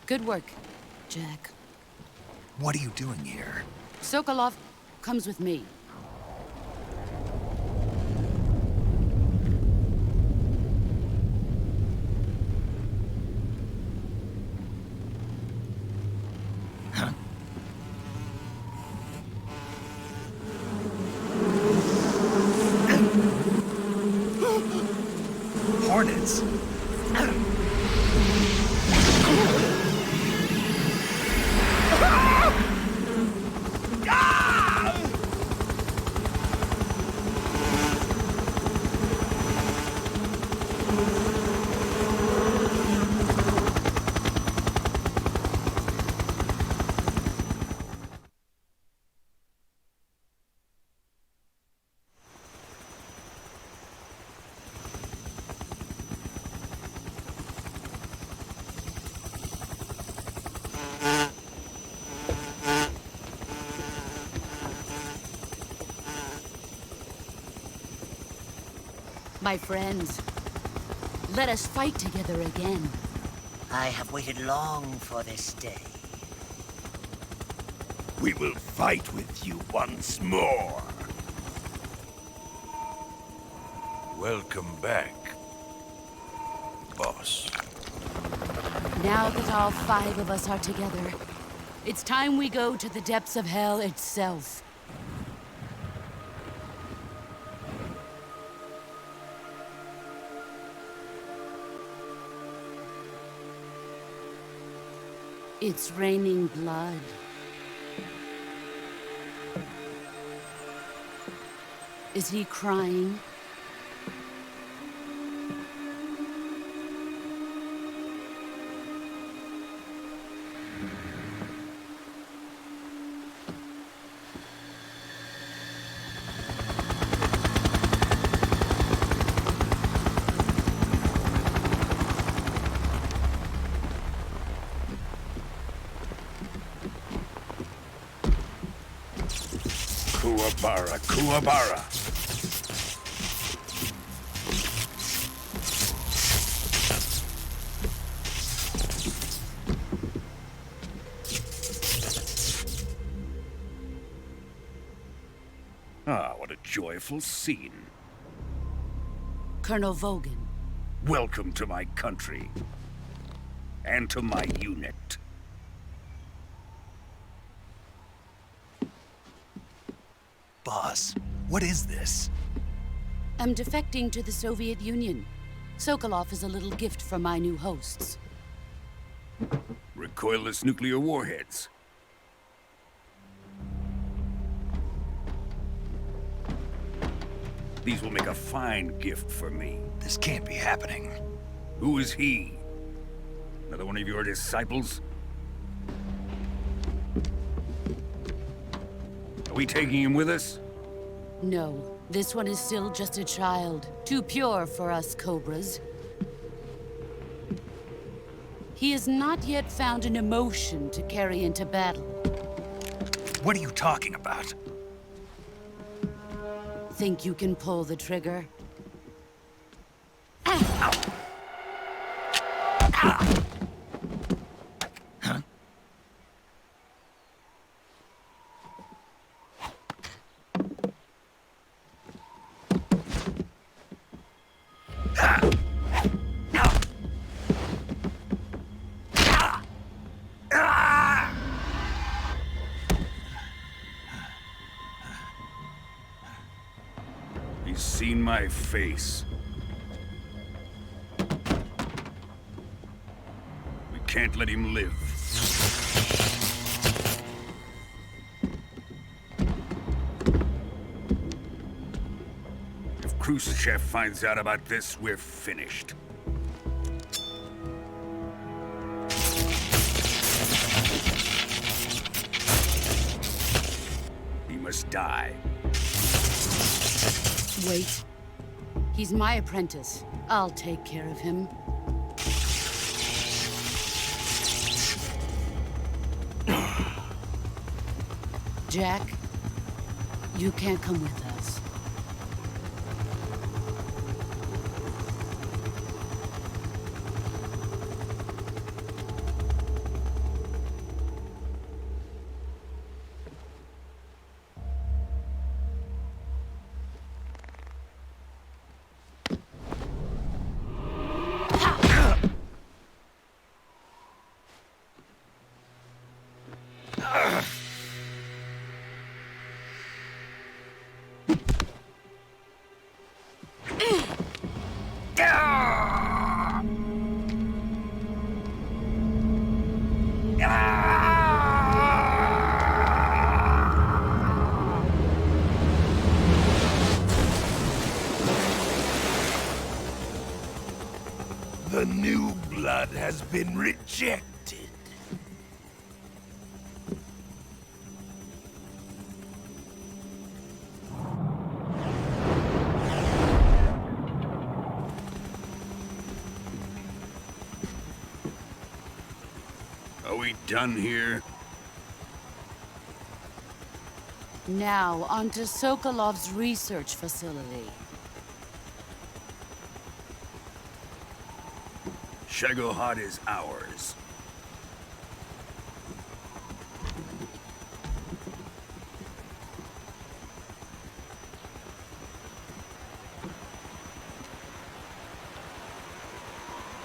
Good work, Jack. What are you doing here? Sokolov comes with me. Hornets? My friends, let us fight together again. I have waited long for this day. We will fight with you once more. Welcome back, boss. Now that all 5 of us are together, it's time we go to the depths of hell itself. It's raining blood. Is he crying? Kuwabara, Kuwabara. Ah, what a joyful scene. Colonel Vogan. Welcome to my country. And to my unit. Boss, what is this? I'm defecting to the Soviet Union. Sokolov is a little gift from my new hosts. Recoilless nuclear warheads. These will make a fine gift for me. This can't be happening. Who is he? Another one of your disciples? Are we taking him with us? No, this one is still just a child. Too pure for us Cobras. He has not yet found an emotion to carry into battle. What are you talking about? Think you can pull the trigger? seen my face. We can't let him live. If Khrushchev finds out about this, we're finished. He must die. Wait. He's my apprentice. I'll take care of him. Jack, you can't come with us. The new blood has been rejected. Are we done here? Now, on to Sokolov's research facility. Shagohod is ours.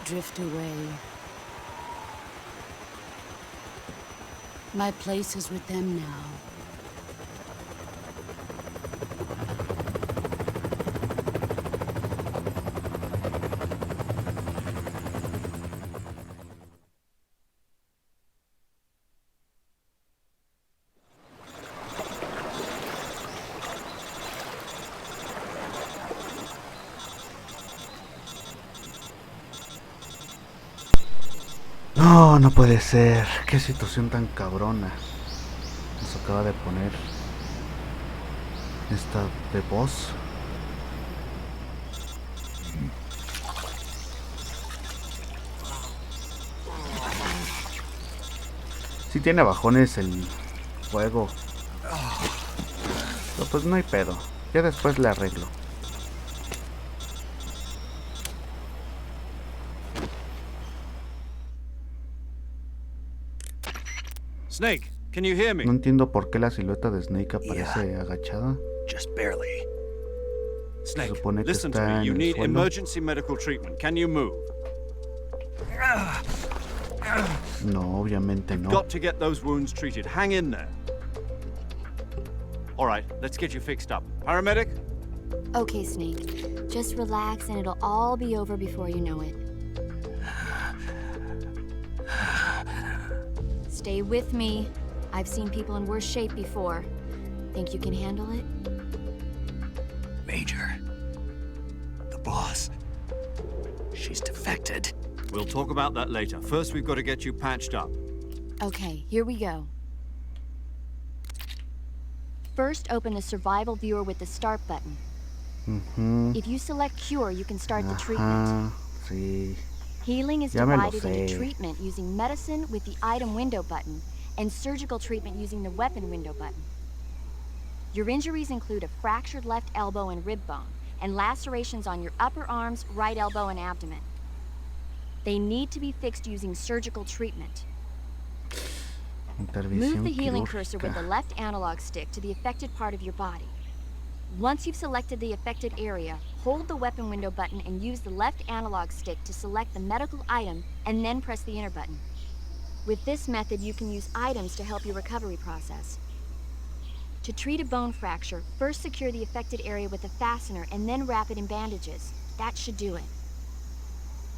Drift away. My place is with them now. No, no puede ser. Qué situación tan cabrona nos acaba de poner esta de boss. Sí tiene bajones el juego, pero pues no hay pedo. Ya después le arreglo. Snake, can you hear me? No entiendo por qué la silueta de Snake aparece agachada. Just barely. Snake, supone que listen to está me. en You el need suelo. emergency medical treatment. Can you move? No, obviamente You've no. got to get those wounds treated. Hang in there. All right, let's get you fixed up. Paramedic? Okay, Snake. Just relax and it'll all be over before you know it. Stay with me. I've seen people in worse shape before. Think you can handle it? Major. The boss. She's defected. We'll talk about that later. First, we've got to get you patched up. Okay, here we go. First, open the survival viewer with the start button. If you select cure, you can start the treatment. Sí. Healing is Ya me lo divided into sé. treatment using medicine with the item window button and surgical treatment using the weapon window button. Your injuries include a fractured left elbow and rib bone and lacerations on your upper arms, right elbow, and abdomen. They need to be fixed using surgical treatment. Move the healing cursor with the left analog stick to the affected part of your body. Once you've selected the affected area, hold the weapon window button and use the left analog stick to select the medical item and then press the enter button. With this method, you can use items to help your recovery process. To treat a bone fracture, first secure the affected area with a fastener and then wrap it in bandages. That should do it.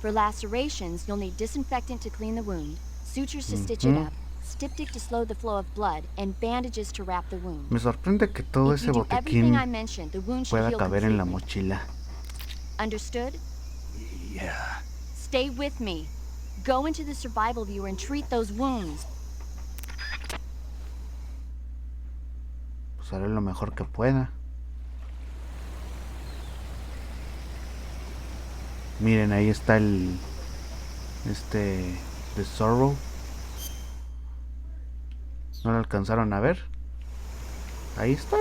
For lacerations, you'll need disinfectant to clean the wound, sutures to stitch it up, styptic to slow the flow of blood, and bandages to wrap the wound. Me sorprende que todo If ese you do everything I botiquín mentioned, the wound should pueda heal caber en la completely. mochila. Understood? Yeah. Stay with me. Go into the survival viewer and treat those wounds. Pues haré lo mejor que pueda. Miren, ahí está el... de Sorrow. ¿No lo alcanzaron a ver? Ahí está.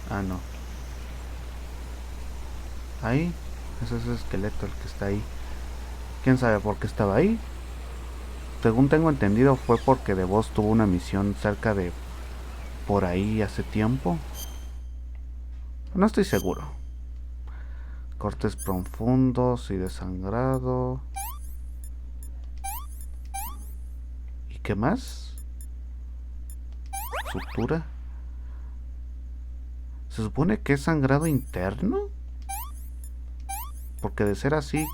Ah, no. Ahí. Ese es el esqueleto el que está ahí. ¿Quién sabe por qué estaba ahí? Según tengo entendido fue porque The Boss tuvo una misión cerca de... por ahí hace tiempo. No estoy seguro. Cortes profundos y desangrado. ¿Y qué más? Sutura. ¿Se supone que es sangrado interno? Porque de ser así,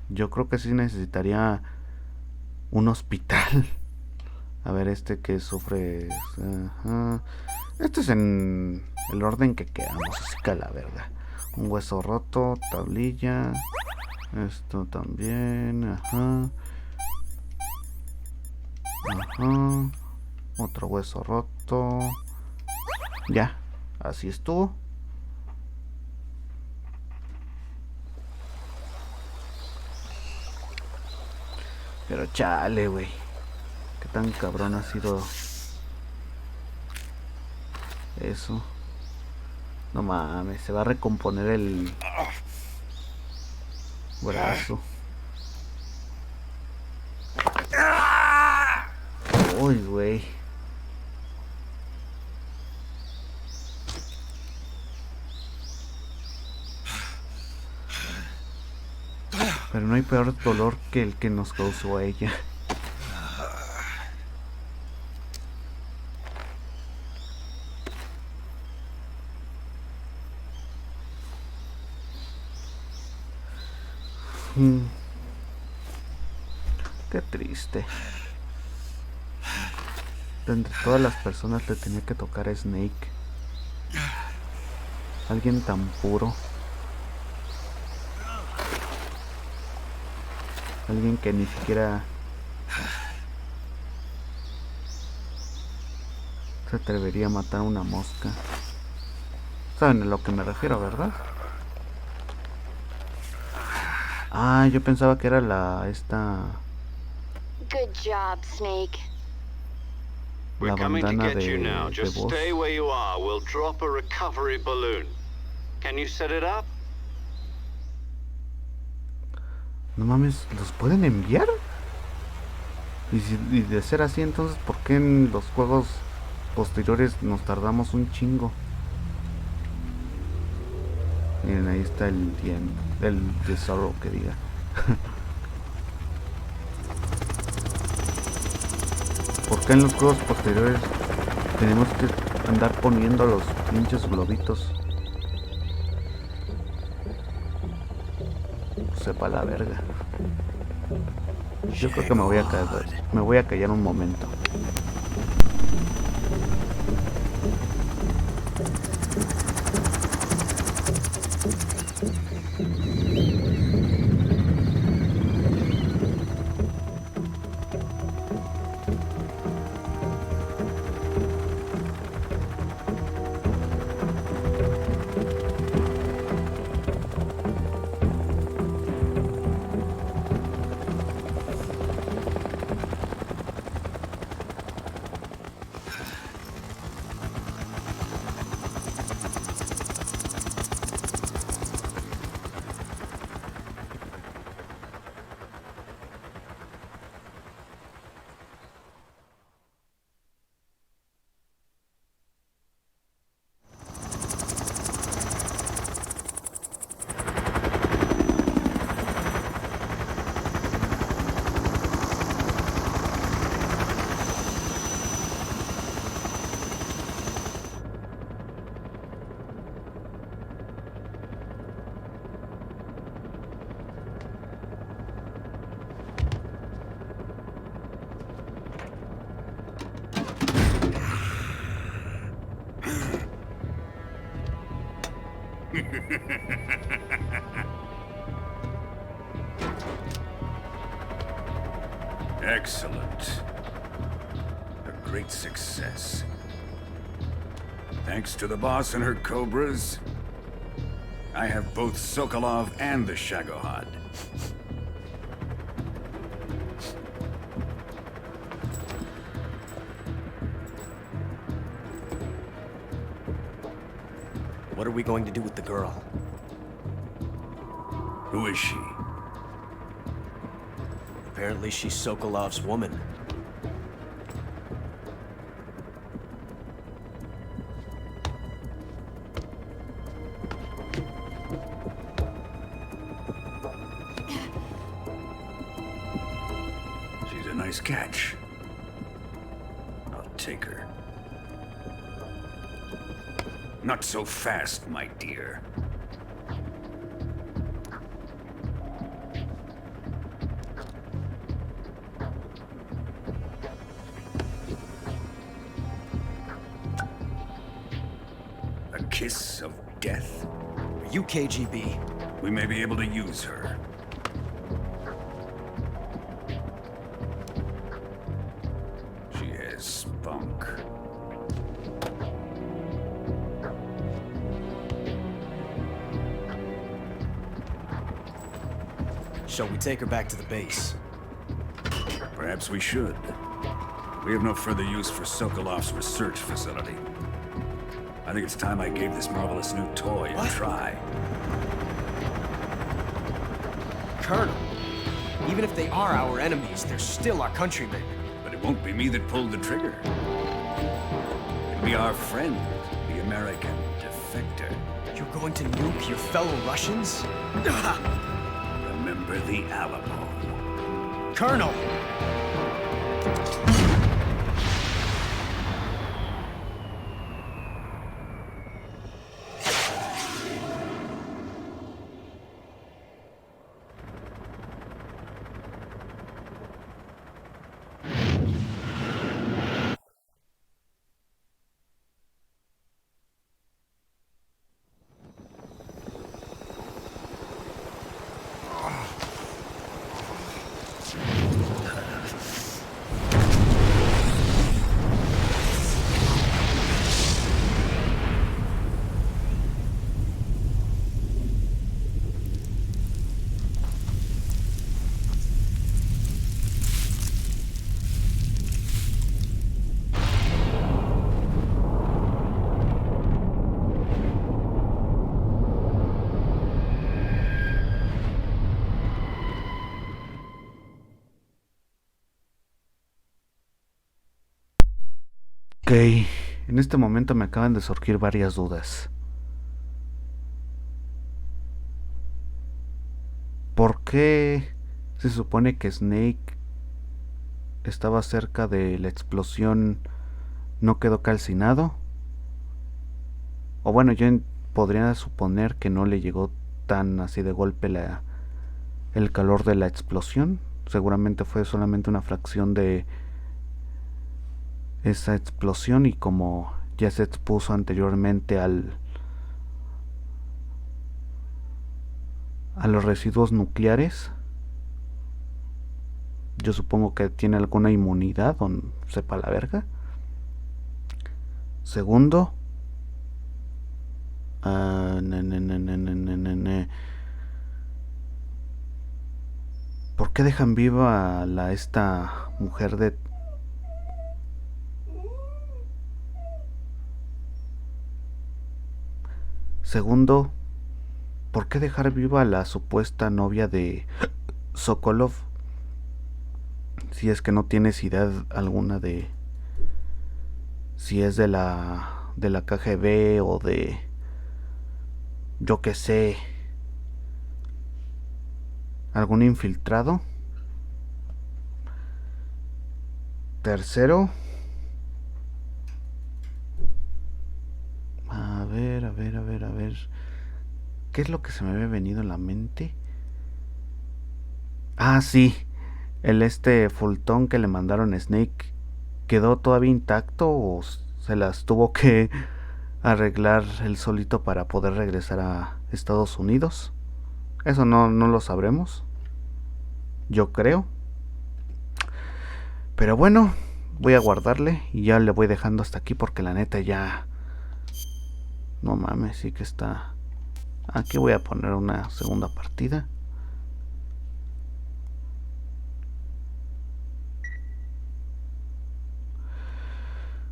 yo creo que sí necesitaría un hospital. A ver, este que sufre... Ajá. Este es en el orden que quedamos, así que a la verga. Un hueso roto, tablilla. Esto también, ajá. Ajá. Otro hueso roto. Ya, así estuvo. Pero chale, güey. Qué tan cabrón ha sido eso. No mames, se va a recomponer el brazo. Uy, güey. Pero no hay peor dolor que el que nos causó ella. Qué triste. De entre todas las personas le tenía que tocar a Snake. Alguien tan puro. Alguien que ni siquiera se atrevería a matar a una mosca. ¿Saben a lo que me refiero, verdad? Ah, yo pensaba que era esta... Good job, Snake. We're coming to bandana get you de now. Just Boss. stay where you are. We'll drop a recovery balloon. Can you set it up? No mames, ¿los pueden enviar? Y de ser así, entonces, ¿por qué en los juegos posteriores nos tardamos un chingo? Miren, ahí está el Sorrow, que diga. ¿Por qué en los juegos posteriores tenemos que andar poniendo los pinches globitos? Sepa la verga. Yo creo que me voy a callar un momento. Excellent. A great success. Thanks to the boss and her cobras, I have both Sokolov and the Shagohod. What are we going to do with the girl? Who is she? Apparently she's Sokolov's woman. She's a nice catch. I'll take her. Not so fast, my dear. A kiss of death? Are you KGB? We may be able to use her. She has spunk. Shall we take her back to the base? Perhaps we should. We have no further use for Sokolov's research facility. I think it's time I gave this marvelous new toy a try. Colonel, even if they are our enemies, they're still our countrymen. But it won't be me that pulled the trigger. It'll be our friend, the American defector. You're going to nuke your fellow Russians? Remember the Alamo. Colonel! Ok, en este momento me acaban de surgir varias dudas. ¿Por qué se supone que Snake estaba cerca de la explosión, no quedó calcinado? O bueno, yo podría suponer que no le llegó tan así de golpe el calor de la explosión. Seguramente fue solamente una fracción de esa explosión, y como ya se expuso anteriormente a los residuos nucleares, yo supongo que tiene alguna inmunidad o sepa la verga. Segundo, ¿por qué dejan viva a esta mujer de... Segundo, ¿por qué dejar viva a la supuesta novia de Sokolov? Si es que no tienes idea alguna de si es de la KGB o de, yo que sé, algún infiltrado. Tercero, a ver, ¿qué es lo que se me había venido a la mente? Ah, sí, el fultón que le mandaron a Snake, ¿quedó todavía intacto o se las tuvo que arreglar él solito para poder regresar Estados Unidos. Eso no lo sabremos. Yo creo. Pero bueno, voy a guardarle y ya le voy dejando hasta aquí porque la neta ya... No mames, sí que está... Aquí voy a poner una segunda partida.